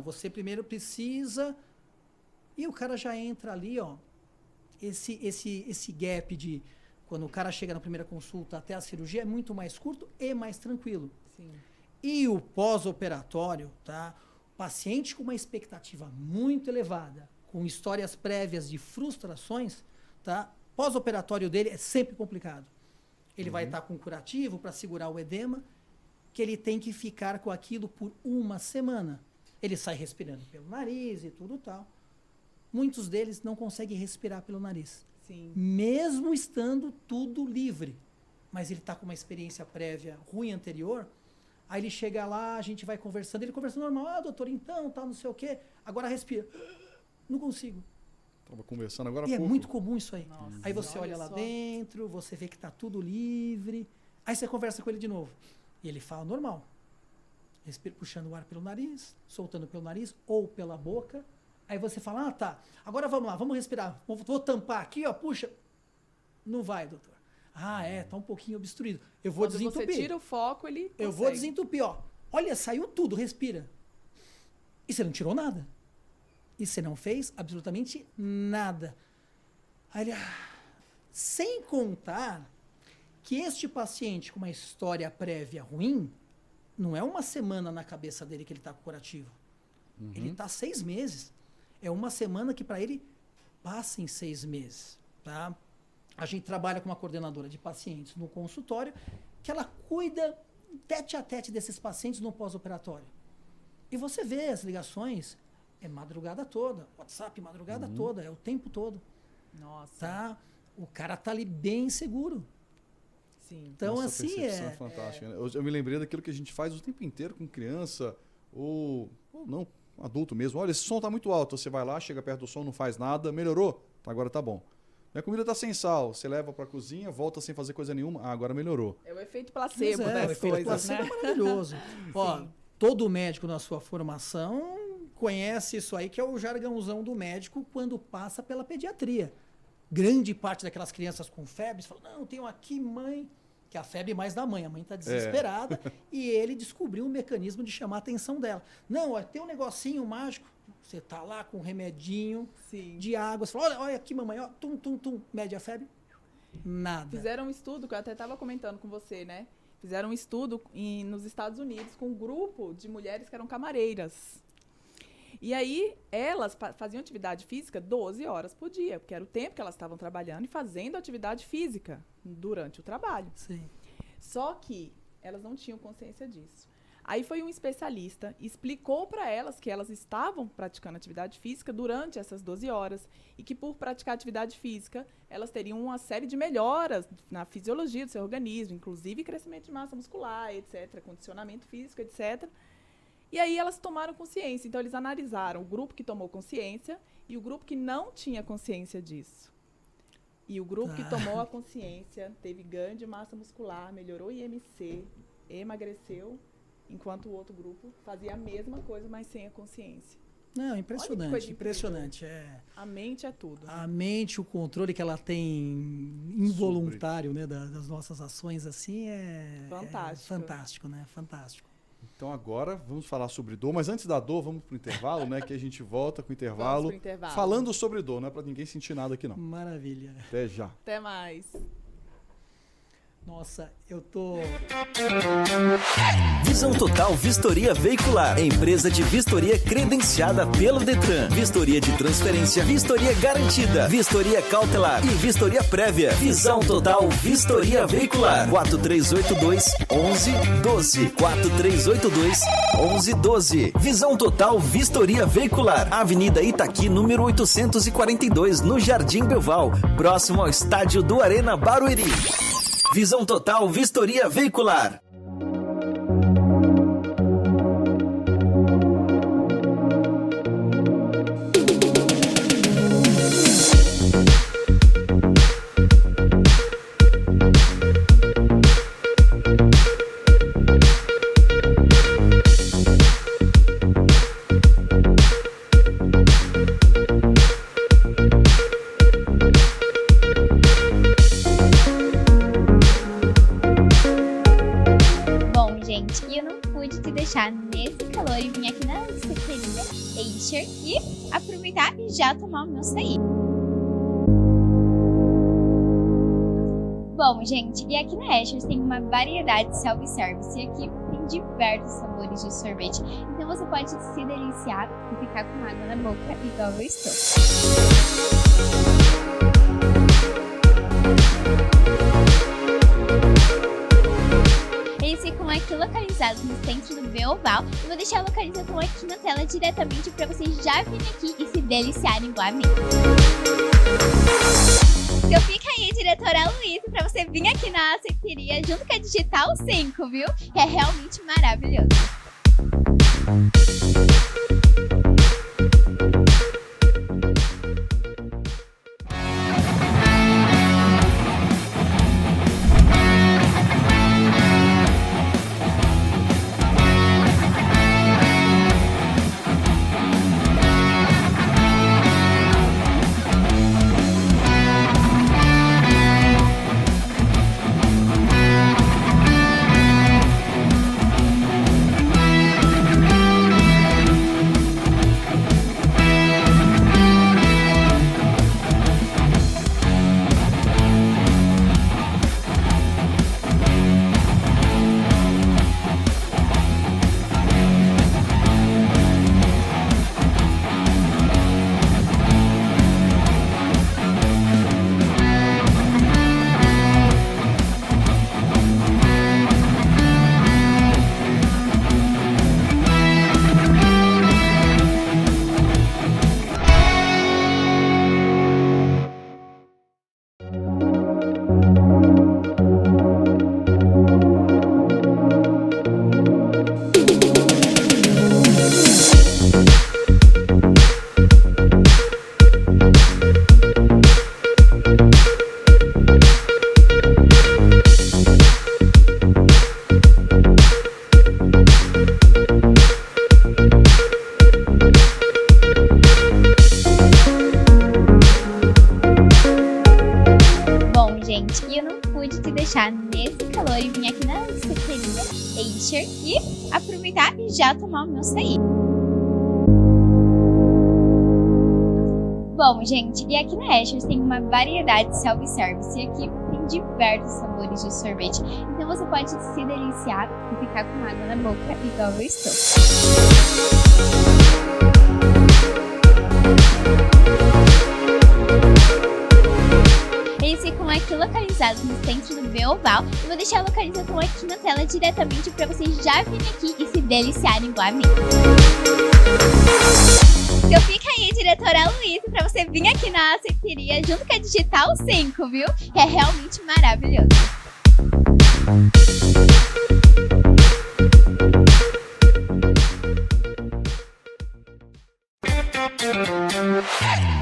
Você primeiro precisa... E o cara já entra ali, ó, esse gap de quando o cara chega na primeira consulta até a cirurgia é muito mais curto e mais tranquilo. Sim. E o pós-operatório, tá? Paciente com uma expectativa muito elevada, com histórias prévias de frustrações, tá? Pós-operatório dele é sempre complicado. Ele vai estar com um curativo para segurar o edema, que ele tem que ficar com aquilo por 1 semana. Ele sai respirando pelo nariz e tudo tal. Muitos deles não conseguem respirar pelo nariz. Sim. Mesmo estando tudo livre. Mas ele está com uma experiência prévia ruim anterior. Aí ele chega lá, a gente vai conversando. Ele conversa normal. Doutor, então, tal, não sei o quê. Agora respira. Não consigo. Estava conversando agora há E pouco. é muito comum isso aí. Nossa, Aí você olha lá dentro, você vê que está tudo livre. Aí você conversa com ele de novo. E ele fala normal. Respira puxando o ar pelo nariz, soltando pelo nariz ou pela boca. Aí você fala, tá, agora vamos lá, vamos respirar. Vou tampar aqui, ó, puxa. Não vai, doutor. Tá um pouquinho obstruído. Eu vou desentupir. Quando você tira o foco, ele consegue. Eu vou desentupir, ó. Olha, saiu tudo, respira. E você não tirou nada. E você não fez absolutamente nada. Aí ele, sem contar que este paciente com uma história prévia ruim, não é 1 semana na cabeça dele que ele está com curativo. Ele está 6 meses. É 1 semana que para ele passa em 6 meses. Tá? A gente trabalha com uma coordenadora de pacientes no consultório que ela cuida tete a tete desses pacientes no pós-operatório. E você vê as ligações, é madrugada toda, WhatsApp madrugada toda, é o tempo todo. Nossa. Tá? O cara tá ali bem seguro. Sim. Então, Nossa, assim, a percepção é fantástica, né? Eu me lembrei daquilo que a gente faz o tempo inteiro com criança ou não, adulto mesmo. Olha, esse som tá muito alto. Você vai lá, chega perto do som, não faz nada, melhorou? Agora tá bom. Minha comida tá sem sal. Você leva pra cozinha, volta sem fazer coisa nenhuma. Agora melhorou. É o efeito placebo o das efeito coisas, placebo né? é maravilhoso. Ó, todo médico na sua formação conhece isso aí, que é o jargãozão do médico quando passa pela pediatria. Grande parte daquelas crianças com febre falam, não, tenho aqui, mãe, que é a febre mais da mãe. A mãe está desesperada e ele descobriu um mecanismo de chamar a atenção dela. Não, ó, tem um negocinho mágico. Você tá lá com um remedinho de água. Você fala, olha aqui, mamãe, ó, tum, tum, tum, mede a febre. Nada. Fizeram um estudo, que eu até estava comentando com você, né? Fizeram um estudo nos Estados Unidos com um grupo de mulheres que eram camareiras. E aí, elas faziam atividade física 12 horas por dia, porque era o tempo que elas estavam trabalhando e fazendo atividade física durante o trabalho. Sim. Só que elas não tinham consciência disso. Aí foi um especialista, explicou para elas que elas estavam praticando atividade física durante essas 12 horas e que por praticar atividade física, elas teriam uma série de melhoras na fisiologia do seu organismo, inclusive crescimento de massa muscular, etc., condicionamento físico, etc., e aí elas tomaram consciência. Então, eles analisaram o grupo que tomou consciência e o grupo que não tinha consciência disso. E o grupo que tomou a consciência teve ganho de massa muscular, melhorou o IMC, emagreceu, enquanto o outro grupo fazia a mesma coisa, mas sem a consciência. Não, impressionante, impressionante. A mente é tudo. A mente, o controle que ela tem involuntário, né, das nossas ações, assim, fantástico, né? Fantástico. Então agora vamos falar sobre dor, mas antes da dor, vamos pro intervalo, né? Que a gente volta com o intervalo. Vamos pro intervalo. Falando sobre dor, não é para ninguém sentir nada aqui não. Maravilha. Até já. Até mais. Nossa, eu tô... Visão Total Vistoria Veicular. Empresa de vistoria credenciada pelo Detran. Vistoria de transferência, vistoria garantida, vistoria cautelar e vistoria prévia. Visão Total Vistoria Veicular. 4382-1112. 4382-1112. Visão Total Vistoria Veicular. Avenida Itaqui, número 842, no Jardim Belval, próximo ao estádio do Arena Barueri. Visão Total Vistoria Veicular. Nesse calor e vim aqui na cafeteria Escher e aproveitar e já tomar o meu açaí. Bom, gente, e aqui na Escher tem uma variedade de self-service e aqui tem diversos sabores de sorvete. Então você pode se deliciar e ficar com água na boca igual eu estou. Eles ficam aqui localizados no centro do Beoval. Eu vou deixar a localização aqui na tela diretamente para vocês já virem aqui e se deliciarem igualmente. Então fica aí, diretora Luísa, para você vir aqui na açaiteria junto com a Digital 5, viu? Que é realmente maravilhoso. Nesse calor e vim aqui na açaiteria Escher e aproveitar e já tomar o meu açaí. Bom, gente, e aqui na Escher tem uma variedade de self-service e aqui tem diversos sabores de sorvete. Então você pode se deliciar e ficar com água na boca igual eu estou. Eles ficam aqui localizados no centro do Beoval. Eu vou deixar a localização aqui na tela diretamente para vocês já virem aqui e se deliciarem igualmente. Então fica aí, diretora Luísa, para você vir aqui na açaiteria junto com a Digital 5, viu? Que é realmente maravilhoso.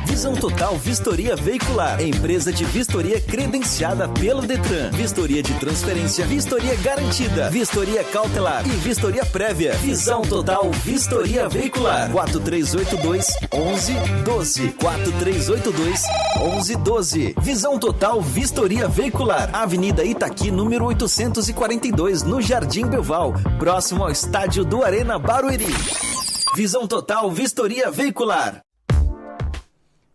Visão Total Vistoria Veicular, empresa de vistoria credenciada pelo Detran. Vistoria de transferência, vistoria garantida, vistoria cautelar e vistoria prévia. Visão Total Vistoria Veicular. 4382-1112. 4382-1112. Visão Total Vistoria Veicular. Avenida Itaqui, número 842, no Jardim Belval, próximo ao estádio do Arena Barueri. Visão Total Vistoria Veicular.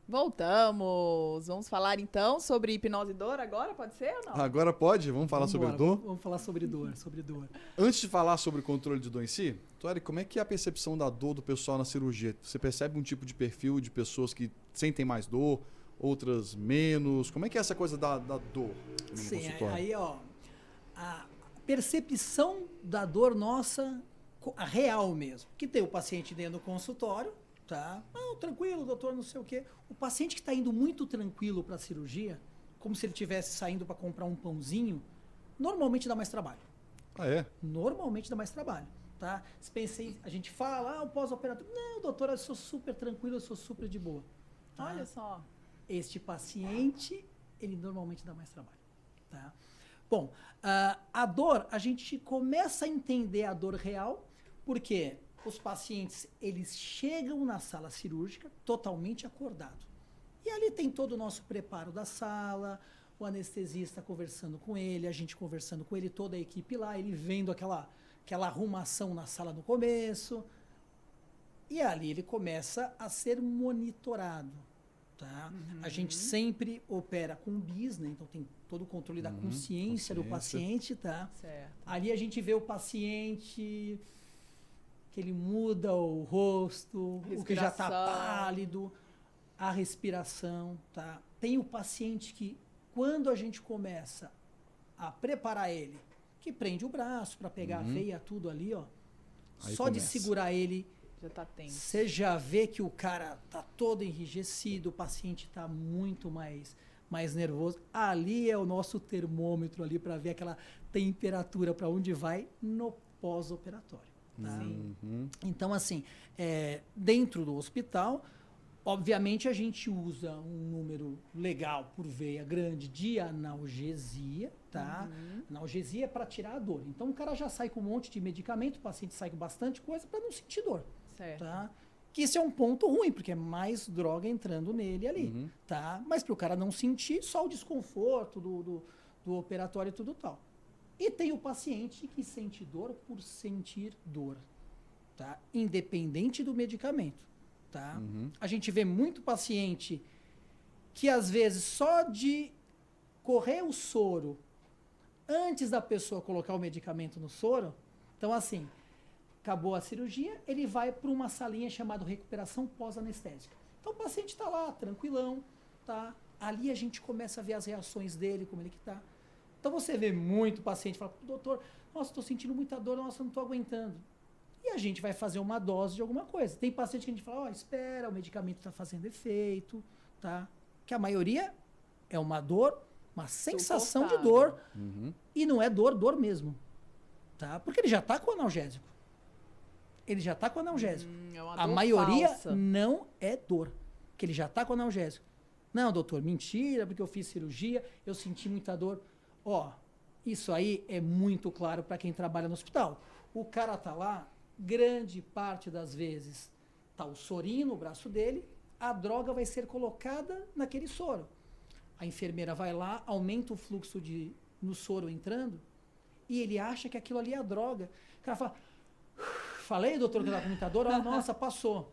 Voltamos. Vamos falar então sobre hipnose e dor agora, pode ser ou não? Agora pode? Vamos falar sobre dor? Vamos falar sobre dor, Antes de falar sobre o controle de dor em si, Tori, como é que é a percepção da dor do pessoal na cirurgia? Você percebe um tipo de perfil de pessoas que sentem mais dor, outras menos? Como é que é essa coisa da dor no consultório? Aí ó, a percepção da dor nossa, a real mesmo, que tem o paciente dentro do consultório, tá? Não, tranquilo, doutor, não sei o quê. O paciente que está indo muito tranquilo para a cirurgia, como se ele estivesse saindo para comprar um pãozinho, normalmente dá mais trabalho. Ah, é? Normalmente dá mais trabalho, tá? Se pensei, a gente fala, o pós-operatório. Não, doutor, eu sou super tranquilo, eu sou super de boa. Tá? Olha só. Este paciente, ele normalmente dá mais trabalho, tá? Bom, a dor, a gente começa a entender a dor real, porque os pacientes, eles chegam na sala cirúrgica totalmente acordados. E ali tem todo o nosso preparo da sala, o anestesista conversando com ele, a gente conversando com ele, toda a equipe lá, ele vendo aquela arrumação na sala no começo. E ali ele começa a ser monitorado. Tá? Uhum. A gente sempre opera com BIS, né? Então tem todo o controle da consciência do paciente. Tá? Certo. Ali a gente vê o paciente que ele muda o rosto, o que já está pálido, a respiração. Tá? Tem o paciente que, quando a gente começa a preparar ele, que prende o braço para pegar a veia, tudo ali, ó. Aí só começa. de segurar ele, Já tá tenso. você já vê que o cara tá todo enrijecido, o paciente tá muito mais nervoso. Ali é o nosso termômetro ali para ver aquela temperatura para onde vai no pós-operatório. Tá? Então, assim, dentro do hospital, obviamente a gente usa um número legal por veia grande de analgesia, tá? Analgesia é para tirar a dor. Então o cara já sai com um monte de medicamento, o paciente sai com bastante coisa para não sentir dor, Certo. tá? Que isso é um ponto ruim, porque é mais droga entrando nele ali, tá? Mas para o cara não sentir só o desconforto do operatório e tudo tal. E tem o paciente que sente dor por sentir dor, tá? Independente do medicamento, tá? A gente vê muito paciente que às vezes só de correr o soro antes da pessoa colocar o medicamento no soro, então assim, acabou a cirurgia, ele vai para uma salinha chamada recuperação pós-anestésica. Então o paciente está lá, tranquilão, tá? Ali a gente começa a ver as reações dele, como ele que está. Então você vê muito paciente fala, doutor, nossa, estou sentindo muita dor, nossa, não estou aguentando. E a gente vai fazer uma dose de alguma coisa. Tem paciente que a gente fala, espera, o medicamento está fazendo efeito, tá? Que a maioria é uma dor, uma sensação de dor, e não é dor mesmo, tá? Porque ele já está com analgésico. Ele já está com analgésico. É uma A dor maioria falsa. não é dor, que ele já está com analgésico. Não, doutor, mentira, porque eu fiz cirurgia, eu senti muita dor. Ó, isso aí é muito claro para quem trabalha no hospital. O cara tá lá, grande parte das vezes tá o sorinho no braço dele, a droga vai ser colocada naquele soro. A enfermeira vai lá, aumenta o fluxo no soro entrando, e ele acha que aquilo ali é a droga. O cara fala, falei, doutor, que eu tava com muita dor? Nossa, passou.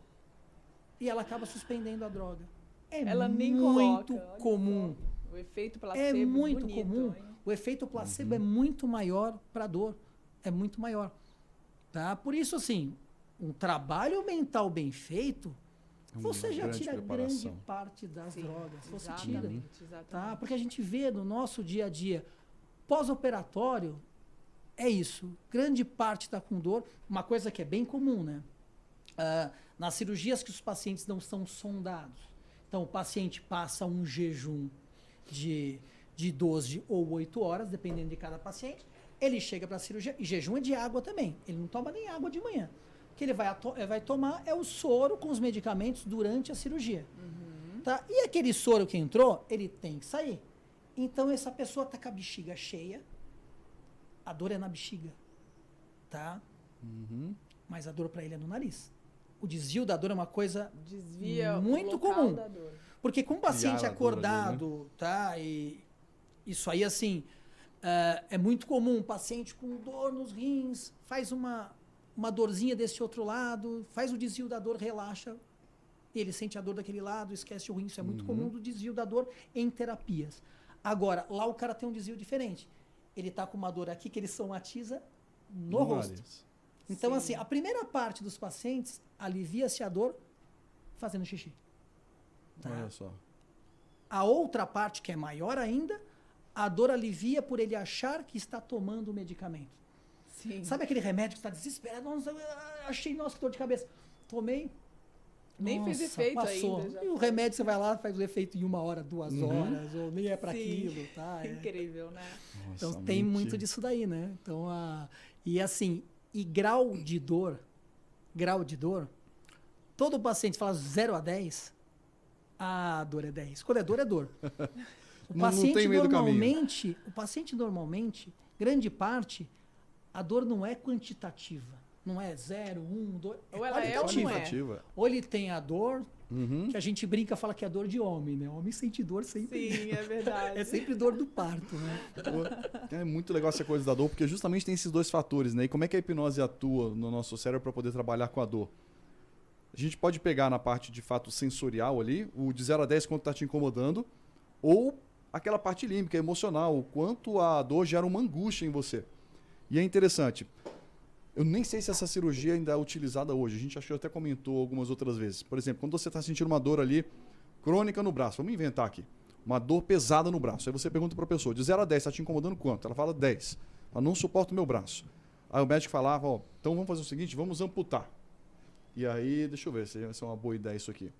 E ela acaba suspendendo a droga. Ela nem muito coloca, olha comum. só. O efeito placebo É muito bonito, comum. hein? O efeito placebo é muito maior para dor. É muito maior. Tá? Por isso, assim, um trabalho mental bem feito, você já tira grande parte das drogas. Você tira. Exatamente. Tá? Porque a gente vê no nosso dia a dia, pós-operatório, é isso. Grande parte está com dor. Uma coisa que é bem comum, né? Nas cirurgias que os pacientes não são sondados. Então, o paciente passa um jejum de 12 ou 8 horas, dependendo de cada paciente. Ele chega para a cirurgia, e jejum é de água também. Ele não toma nem água de manhã. O que ele vai tomar é o soro com os medicamentos durante a cirurgia. Tá? E aquele soro que entrou, ele tem que sair. Então, essa pessoa está com a bexiga cheia, a dor é na bexiga. Tá? Mas a dor para ele é no nariz. O desvio da dor é uma coisa Desvia muito o local comum. da dor. Porque com o paciente Criar a dor acordado, ali, né? tá? E isso aí, assim, é muito comum. Um paciente com dor nos rins, faz uma dorzinha desse outro lado, faz o desvio da dor, relaxa. Ele sente a dor daquele lado, esquece o rim. Isso é muito comum do desvio da dor em terapias. Agora, lá o cara tem um desvio diferente. Ele tá com uma dor aqui que ele somatiza no rosto. Nariz. Então, Sim. assim, a primeira parte dos pacientes alivia-se a dor fazendo xixi. Tá? Olha só. A outra parte, que é maior ainda, a dor alivia por ele achar que está tomando o medicamento. Sim. Sabe aquele remédio que está desesperado? Nossa, achei, nossa, que dor de cabeça. Tomei. Nem fez nossa, efeito passou. ainda, já E o foi. remédio você vai lá, faz o efeito em 1 hora, 2 horas, ou nem é para Sim. aquilo. Tá? Incrível, né? Então Nossa, tem mentira. muito disso daí, né? Então, e assim, e grau de dor, todo paciente fala 0 a 10, a dor é 10. Quando é dor. O Não tem meio do caminho. o paciente normalmente, grande parte, a dor não é quantitativa. Não é 0, 1, 2. Ou ela é ou não é. Qualitativa. Ou ele tem a dor, que a gente brinca, fala que é dor de homem, né? Homem sente dor sempre. Sim, é verdade. É sempre dor do parto, né? Pô, é muito legal essa coisa da dor, porque justamente tem esses dois fatores, né? E como é que a hipnose atua no nosso cérebro para poder trabalhar com a dor? A gente pode pegar na parte de fato sensorial ali, o de 0 a 10 quanto está te incomodando, ou aquela parte límbica, emocional, o quanto a dor gera uma angústia em você. E é interessante. Eu nem sei se essa cirurgia ainda é utilizada hoje. A gente acho que até comentou algumas outras vezes. Por exemplo, quando você está sentindo uma dor ali crônica no braço, vamos inventar aqui. uma dor pesada no braço. Aí você pergunta para a pessoa, de 0 a 10, está te incomodando quanto? Ela fala 10. Ela não suporta o meu braço. Aí o médico falava, ó, então vamos fazer o seguinte, vamos amputar. E aí, deixa eu ver se vai ser uma boa ideia isso aqui.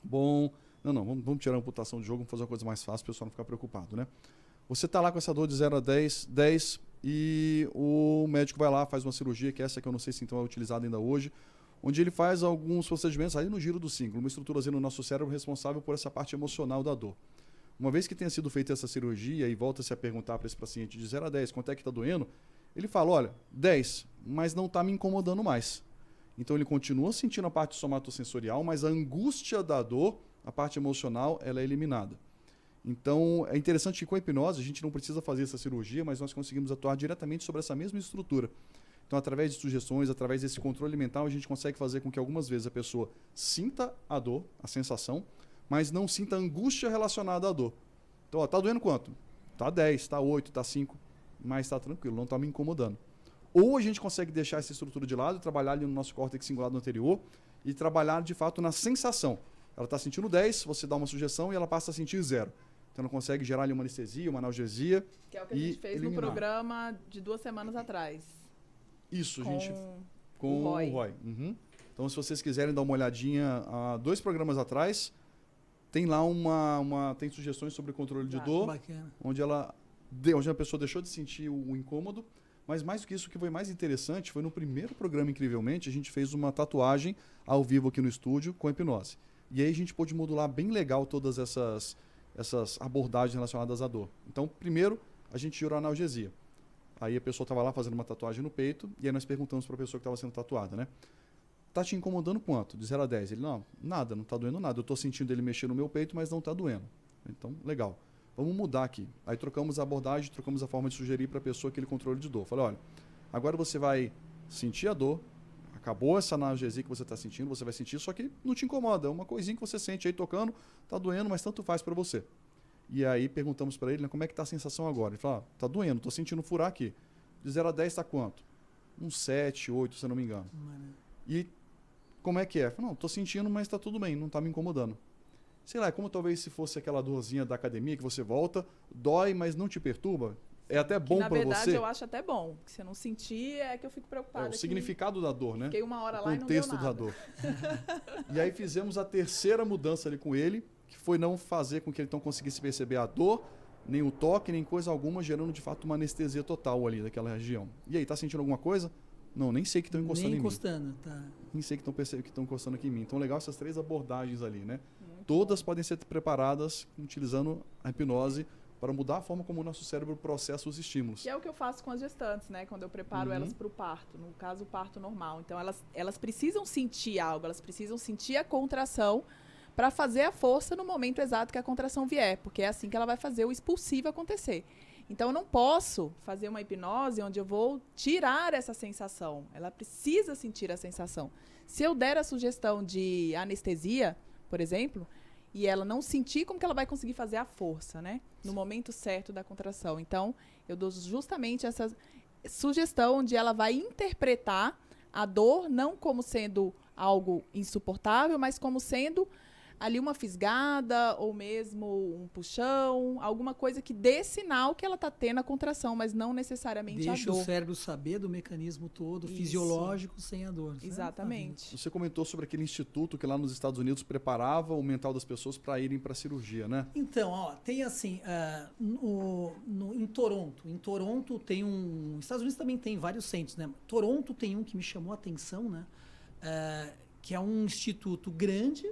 Bom, não, vamos tirar a amputação do jogo, vamos fazer uma coisa mais fácil para o pessoal não ficar preocupado, né? Você está lá com essa dor de 0 a 10, e o médico vai lá, faz uma cirurgia, que essa que eu não sei se então é utilizada ainda hoje, onde ele faz alguns procedimentos aí no giro do cíngulo, uma estruturazinha no nosso cérebro responsável por essa parte emocional da dor. Uma vez que tenha sido feita essa cirurgia e volta-se a perguntar para esse paciente de 0 a 10 quanto é que está doendo, ele fala, olha, 10, mas não está me incomodando mais. Então ele continua sentindo a parte somatosensorial, mas a angústia da dor, a parte emocional, ela é eliminada. Então é interessante que com a hipnose a gente não precisa fazer essa cirurgia, mas nós conseguimos atuar diretamente sobre essa mesma estrutura. Então através de sugestões, através desse controle mental, a gente consegue fazer com que algumas vezes a pessoa sinta a dor, a sensação, mas não sinta a angústia relacionada à dor. Então, ó, tá doendo quanto? Tá 10, tá 8, tá 5, mas tá tranquilo, não tá me incomodando. Ou a gente consegue deixar essa estrutura de lado, trabalhar ali no nosso córtex cingulado anterior e trabalhar de fato na sensação. Ela está sentindo 10, você dá uma sugestão e ela passa a sentir 0. Então ela consegue gerar ali uma anestesia, uma analgesia. Que é o que a gente fez eliminar. No programa de 2 semanas atrás. Isso, gente. Com o Roy. Uhum. Então, se vocês quiserem dar uma olhadinha, há 2 programas atrás, tem lá tem sugestões sobre controle de dor, bacana. Onde a pessoa deixou de sentir o incômodo. Mas mais do que isso, o que foi mais interessante foi no primeiro programa, incrivelmente, a gente fez uma tatuagem ao vivo aqui no estúdio com hipnose. E aí a gente pôde modular bem legal todas essas abordagens relacionadas à dor. Então, primeiro, a gente tirou a analgesia. Aí a pessoa estava lá fazendo uma tatuagem no peito, e aí nós perguntamos para a pessoa que estava sendo tatuada, né? Tá te incomodando quanto? De 0 a 10. Ele, não, nada, não tá doendo nada. Eu estou sentindo ele mexer no meu peito, mas não está doendo. Então, legal. Vamos mudar aqui. Aí trocamos a abordagem, trocamos a forma de sugerir para a pessoa aquele controle de dor. Falei, olha, agora você vai sentir a dor, acabou essa analgesia que você está sentindo, você vai sentir, só que não te incomoda, é uma coisinha que você sente aí tocando, tá doendo, mas tanto faz para você. E aí perguntamos para ele, né, como é que tá a sensação agora? Ele falou, tá doendo, tô sentindo furar aqui. De 0 a 10 tá quanto? Uns 7, 8, se eu não me engano. E como é que é? Falei, não, tô sentindo, mas tá tudo bem, não tá me incomodando. Sei lá, é como talvez se fosse aquela dorzinha da academia que você volta, dói, mas não te perturba. É até bom para você. Na verdade, eu acho até bom. Que se eu não sentir, é que eu fico preocupada. É o significado da dor, né? Fiquei 1 hora lá e não deu nada. O contexto da dor. E aí fizemos a terceira mudança ali com ele, que foi não fazer com que ele então conseguisse perceber a dor, nem o toque, nem coisa alguma, gerando de fato uma anestesia total ali daquela região. E aí, tá sentindo alguma coisa? Não, nem sei que estão encostando em mim. Tá. Nem sei que estão encostando aqui em mim. Então, legal essas 3 abordagens ali, né? Todas podem ser preparadas utilizando a hipnose para mudar a forma como o nosso cérebro processa os estímulos. Que é o que eu faço com as gestantes, né? Quando eu preparo elas para o parto, no caso o parto normal. Então elas precisam sentir algo, elas precisam sentir a contração para fazer a força no momento exato que a contração vier, porque é assim que ela vai fazer o expulsivo acontecer. Então eu não posso fazer uma hipnose onde eu vou tirar essa sensação. Ela precisa sentir a sensação. Se eu der a sugestão de anestesia, por exemplo, e ela não sentir, como que ela vai conseguir fazer a força, né? No momento certo da contração. Então, eu dou justamente essa sugestão onde ela vai interpretar a dor não como sendo algo insuportável, mas como sendo ali uma fisgada ou mesmo um puxão, alguma coisa que dê sinal que ela está tendo a contração, mas não necessariamente a dor. Deixa o cérebro saber do mecanismo todo, fisiológico, sem a dor. Exatamente. Você comentou sobre aquele instituto que lá nos Estados Unidos preparava o mental das pessoas para irem para a cirurgia, né? Então, ó, tem assim, em Toronto. Em Toronto tem um... Nos Estados Unidos também tem vários centros, né? Toronto tem um que me chamou a atenção, né? Que é um instituto grande.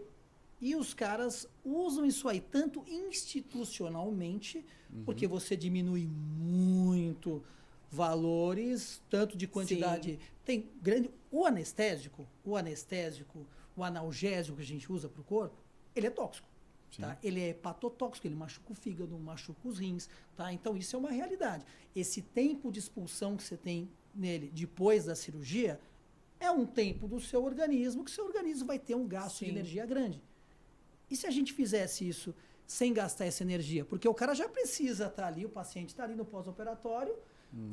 E os caras usam isso aí tanto institucionalmente, porque você diminui muito valores, tanto de quantidade. Sim. Tem grande. O anestésico, o analgésico que a gente usa para o corpo, ele é tóxico. Tá? Ele é hepatotóxico, ele machuca o fígado, machuca os rins. Tá? Então, isso é uma realidade. Esse tempo de expulsão que você tem nele depois da cirurgia é um tempo do seu organismo que seu organismo vai ter um gasto de energia grande. E se a gente fizesse isso sem gastar essa energia? Porque o cara já precisa estar ali, o paciente está ali no pós-operatório,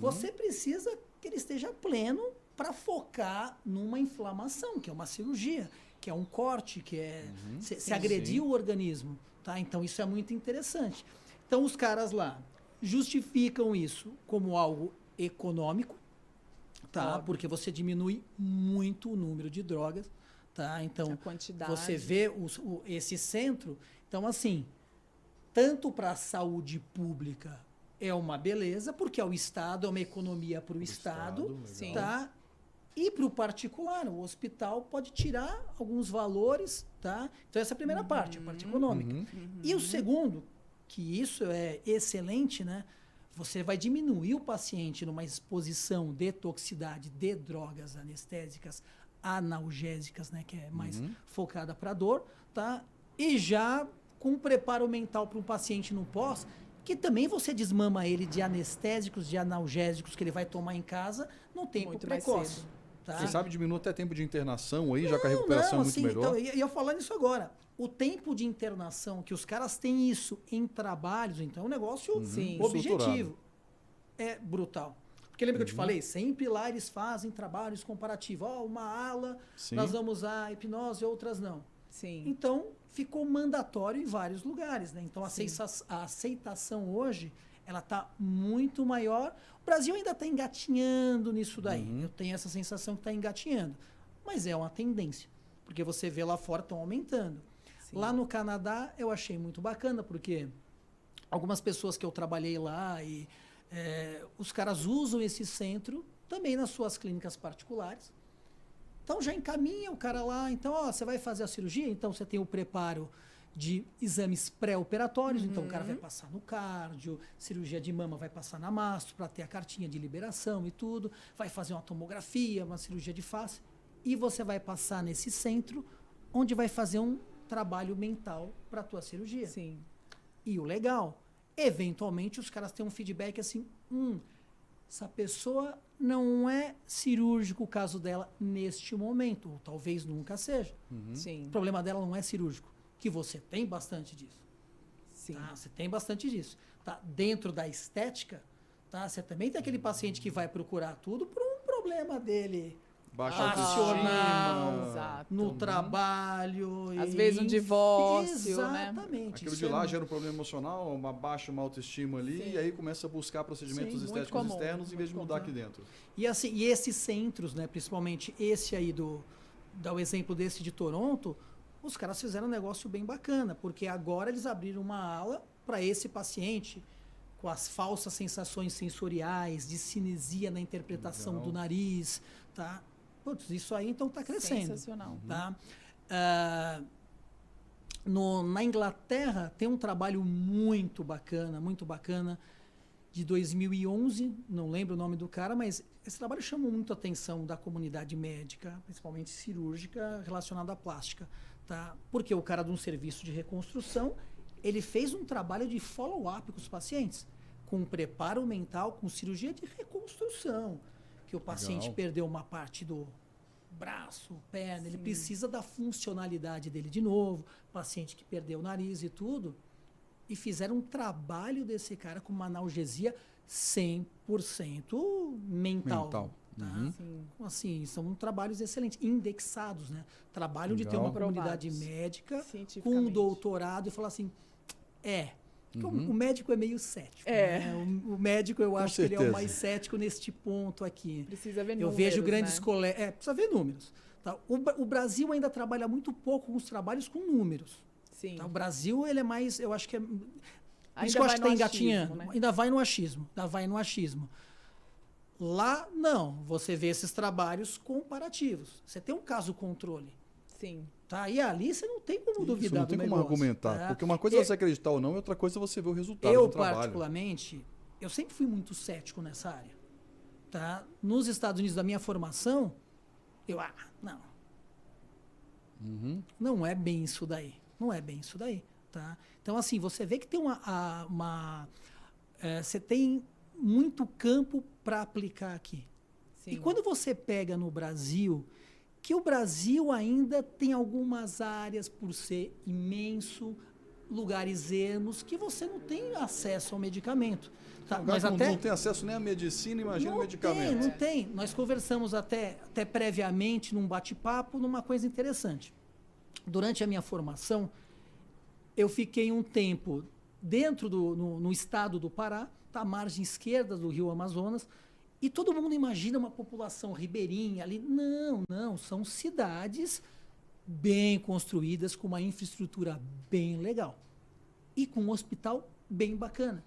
você precisa que ele esteja pleno para focar numa inflamação, que é uma cirurgia. que é um corte, que é se agredir o organismo. Tá? Então, isso é muito interessante. Então, os caras lá justificam isso como algo econômico, tá? Porque você diminui muito o número de drogas. Tá? Então, a quantidade. você vê esse centro. Então, assim, tanto para a saúde pública é uma beleza, porque é o Estado, é uma economia para o Estado. Tá? E para o particular, o hospital pode tirar alguns valores. Tá? Então, essa é a primeira parte, a parte econômica. E o segundo, que isso é excelente, né? Você vai diminuir o paciente numa exposição de toxicidade de drogas anestésicas, analgésicas, né, que é mais focada para dor, tá? E já com um preparo mental para um paciente no pós, que também você desmama ele de anestésicos, de analgésicos que ele vai tomar em casa no tempo muito precoce. Tá? Quem sabe diminui até tempo de internação aí, já que a recuperação é muito melhor. Então, eu falar nisso agora. O tempo de internação, que os caras têm isso em trabalhos, então é um negócio objetivo. É brutal. Porque lembra que eu te falei? Sempre lá eles fazem trabalhos comparativos. Uma ala, nós vamos usar hipnose, outras não. Sim. Então, ficou mandatório em vários lugares. Né? Então, a aceitação hoje, ela está muito maior. O Brasil ainda está engatinhando nisso daí. Eu tenho essa sensação que está engatinhando. Mas é uma tendência. Porque você vê lá fora, estão aumentando. Sim. Lá no Canadá, eu achei muito bacana, porque algumas pessoas que eu trabalhei lá e... os caras usam esse centro também nas suas clínicas particulares. Então já encaminha o cara lá. Então, você vai fazer a cirurgia, então você tem o preparo de exames pré-operatórios. Então o cara vai passar no cardio, cirurgia de mama vai passar na mastro para ter a cartinha de liberação e tudo. Vai fazer uma tomografia, uma cirurgia de face. E você vai passar nesse centro onde vai fazer um trabalho mental para a tua cirurgia. Sim. E o legal, eventualmente os caras têm um feedback assim, essa pessoa não é cirúrgico o caso dela neste momento, ou talvez nunca seja. Sim. O problema dela não é cirúrgico, que você tem bastante disso. Sim. Tá? Você tem bastante disso. Tá? Dentro da estética, tá? Você também tem aquele paciente que vai procurar tudo por um problema dele. Baixa Acional, no trabalho. Às vezes um divórcio, exatamente. Aquilo de lá gera um problema emocional, uma baixa, uma autoestima ali, e aí começa a buscar procedimentos estéticos externos em vez de mudar aqui dentro. E, assim, e esses centros, né, principalmente esse aí dá o exemplo desse de Toronto, os caras fizeram um negócio bem bacana, porque agora eles abriram uma ala para esse paciente com as falsas sensações sensoriais, de cinesia na interpretação do nariz, tá? Putz, isso aí então está crescendo. Sensacional. Tá? Na Inglaterra tem um trabalho muito bacana, de 2011, não lembro o nome do cara, mas esse trabalho chamou muito a atenção da comunidade médica, principalmente cirúrgica, relacionada à plástica. Tá? Porque o cara de um serviço de reconstrução, ele fez um trabalho de follow-up com os pacientes, com preparo mental, com cirurgia de reconstrução, que o paciente perdeu uma parte do braço, perna, ele precisa da funcionalidade dele de novo, paciente que perdeu o nariz e tudo, e fizeram um trabalho desse cara com uma analgesia 100% mental. Tá? Assim, são trabalhos excelentes, indexados, né? Trabalho de ter uma comunidade médica com um doutorado e falar assim, o médico é meio cético. Né? O médico, eu acho que ele é o mais cético neste ponto aqui. Precisa ver números. Eu vejo grandes colegas. Precisa ver números. Tá? O Brasil ainda trabalha muito pouco com os trabalhos com números. Sim. Tá? O Brasil, ele é mais. Eu acho que é. Ainda isso que eu acho que está engatinhando. Né? Ainda vai no achismo. Lá, não. Você vê esses trabalhos comparativos. Você tem um caso controle. Sim. Tá? E ali você não tem como duvidar do negócio. Não tem como argumentar. Tá? Porque uma coisa é você acreditar ou não, e outra coisa é você ver o resultado do trabalho. Eu, particularmente, eu sempre fui muito cético nessa área. Tá? Nos Estados Unidos, da minha formação, não. Não é bem isso daí. Não é bem isso daí. Tá? Então, assim, você vê que tem você tem muito campo para aplicar aqui. Sim. E quando você pega no Brasil, que o Brasil ainda tem algumas áreas, por ser imenso, lugares ermos, que você não tem acesso ao medicamento. Tá? Mas não tem acesso nem à medicina, imagina o medicamento. Não tem. Nós conversamos até previamente, num bate-papo, numa coisa interessante. durante a minha formação, eu fiquei um tempo dentro no estado do Pará, tá, à margem esquerda do rio Amazonas, e todo mundo imagina uma população ribeirinha ali. Não, são cidades bem construídas, com uma infraestrutura bem legal e com um hospital bem bacana.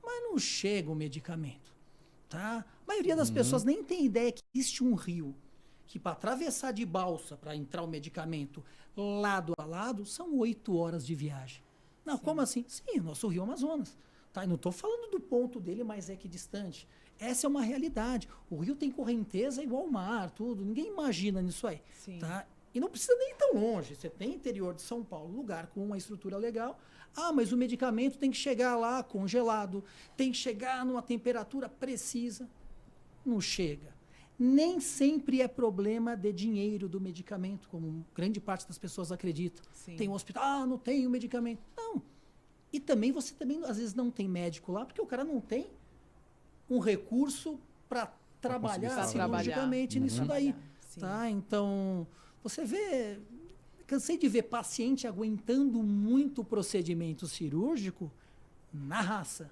Mas não chega o medicamento, tá? A maioria das pessoas nem tem ideia que existe um rio que, para atravessar de balsa, para entrar o medicamento lado a lado, são 8 horas de viagem. Não, como assim? Sim, o nosso rio Amazonas. Tá? E não estou falando do ponto dele, mas é que distante. Essa é uma realidade. O rio tem correnteza igual ao mar, tudo. Ninguém imagina nisso aí. Sim. Tá? E não precisa nem ir tão longe. Você tem interior de São Paulo, lugar com uma estrutura legal. Ah, mas o medicamento tem que chegar lá congelado, tem que chegar numa temperatura precisa. Não chega. Nem sempre é problema de dinheiro do medicamento, como grande parte das pessoas acreditam. Sim. Tem um hospital, não tem o medicamento. Não. E também você também, às vezes, não tem médico lá, porque o cara não tem um recurso para trabalhar cirurgicamente nisso daí. Tá? Então, você vê... Cansei de ver paciente aguentando muito procedimento cirúrgico na raça.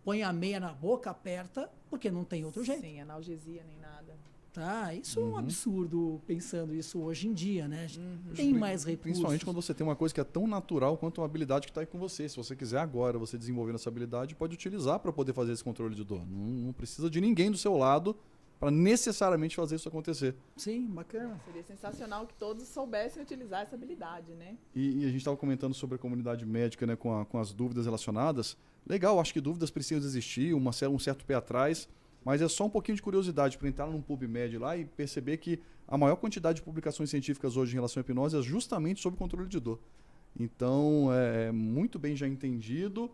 Põe a meia na boca, aperta, porque não tem outro jeito. Sim, analgesia nem nada. Tá, isso é um absurdo, pensando isso hoje em dia, né? Tem mais recursos. Principalmente quando você tem uma coisa que é tão natural quanto uma habilidade que está aí com você. Se você quiser agora, você desenvolvendo essa habilidade, pode utilizar para poder fazer esse controle de dor. Não precisa de ninguém do seu lado para necessariamente fazer isso acontecer. Sim, bacana. Seria sensacional que todos soubessem utilizar essa habilidade, né? E a gente estava comentando sobre a comunidade médica, né, com as dúvidas relacionadas. Legal, acho que dúvidas precisam existir, um certo pé atrás, mas é só um pouquinho de curiosidade para entrar num PubMed lá e perceber que a maior quantidade de publicações científicas hoje em relação à hipnose é justamente sobre controle de dor. Então, é muito bem já entendido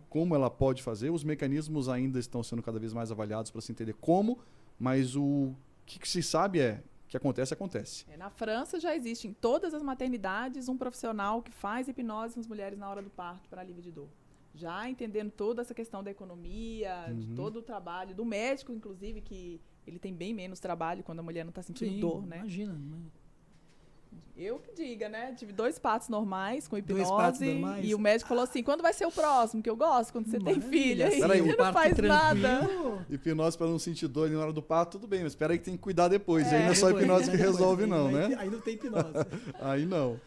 como ela pode fazer. Os mecanismos ainda estão sendo cada vez mais avaliados para se entender como, mas o que se sabe é que acontece. Na França já existe em todas as maternidades um profissional que faz hipnose nas mulheres na hora do parto para alívio de dor. Já entendendo toda essa questão da economia, de todo o trabalho, do médico, inclusive, que ele tem bem menos trabalho quando a mulher não está sentindo dor, né? Imagina. Eu que diga, né? Tive 2 partos normais com hipnose. 2 partos normais? E o médico falou assim, quando vai ser o próximo? Que eu gosto, quando você tem filha. E Peraí, você não faz nada. Hipnose para não sentir dor na hora do parto, tudo bem, mas espera aí que tem que cuidar depois. E aí não é só hipnose que resolve não, né? Aí não tem hipnose. Aí não.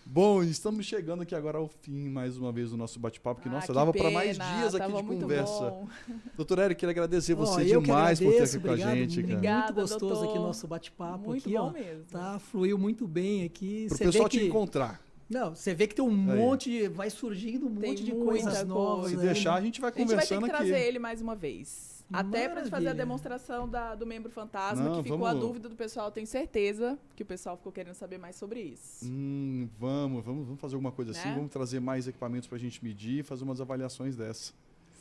Bom, estamos chegando aqui agora ao fim, mais uma vez, do nosso bate-papo, que, nossa, dava para mais dias aqui de conversa. Bom. Doutor Eric, queria agradecer você demais por ter aqui com a gente. Obrigada, muito gostoso doutor. aqui o nosso bate-papo. Muito aqui, bom mesmo. Tá, fluiu muito bem aqui. Para o pessoal te encontrar. Não, você vê que tem um monte, vai surgindo um monte de coisas novas. Se deixar, a gente vai conversando aqui. A gente vai ter que trazer ele mais uma vez. Até para fazer a demonstração do membro fantasma, que ficou a dúvida do pessoal. Tenho certeza que o pessoal ficou querendo saber mais sobre isso. Vamos fazer alguma coisa assim. Vamos trazer mais equipamentos para a gente medir e fazer umas avaliações dessa.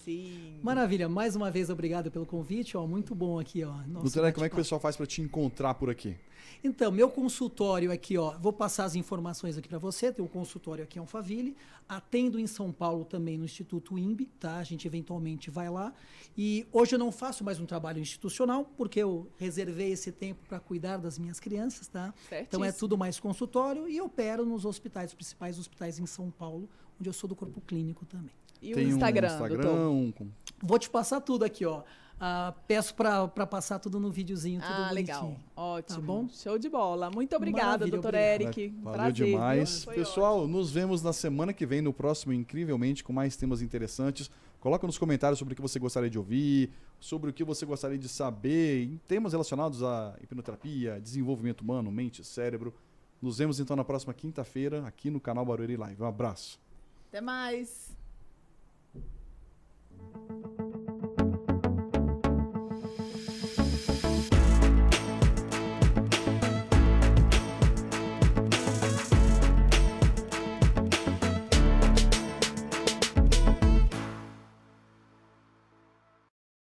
Sim. Maravilha. Mais uma vez, obrigado pelo convite. Muito bom aqui. Doutora, como é que o pessoal faz para te encontrar por aqui? Então, meu consultório aqui, vou passar as informações aqui para você. Tem um consultório aqui em Alphaville. Atendo em São Paulo também no Instituto INB, tá? A gente eventualmente vai lá. E hoje eu não faço mais um trabalho institucional, porque eu reservei esse tempo para cuidar das minhas crianças, tá? Certíssimo. Então é tudo mais consultório e opero nos hospitais, principais hospitais em São Paulo, onde eu sou do corpo clínico também. E o Instagram, doutor? Vou te passar tudo aqui, peço para passar tudo no videozinho, tudo bonitinho. Legal. Ótimo. Tá bom? Show de bola. Muito obrigada, doutor Eric. Valeu prazer, demais. Foi Pessoal, ótimo. nos vemos na semana que vem, no próximo Incrivelmente, com mais temas interessantes. Coloca nos comentários sobre o que você gostaria de ouvir, sobre o que você gostaria de saber, em temas relacionados à hipnoterapia, desenvolvimento humano, mente, cérebro. Nos vemos então na próxima quinta-feira, aqui no canal Barueri Live. Um abraço. Até mais.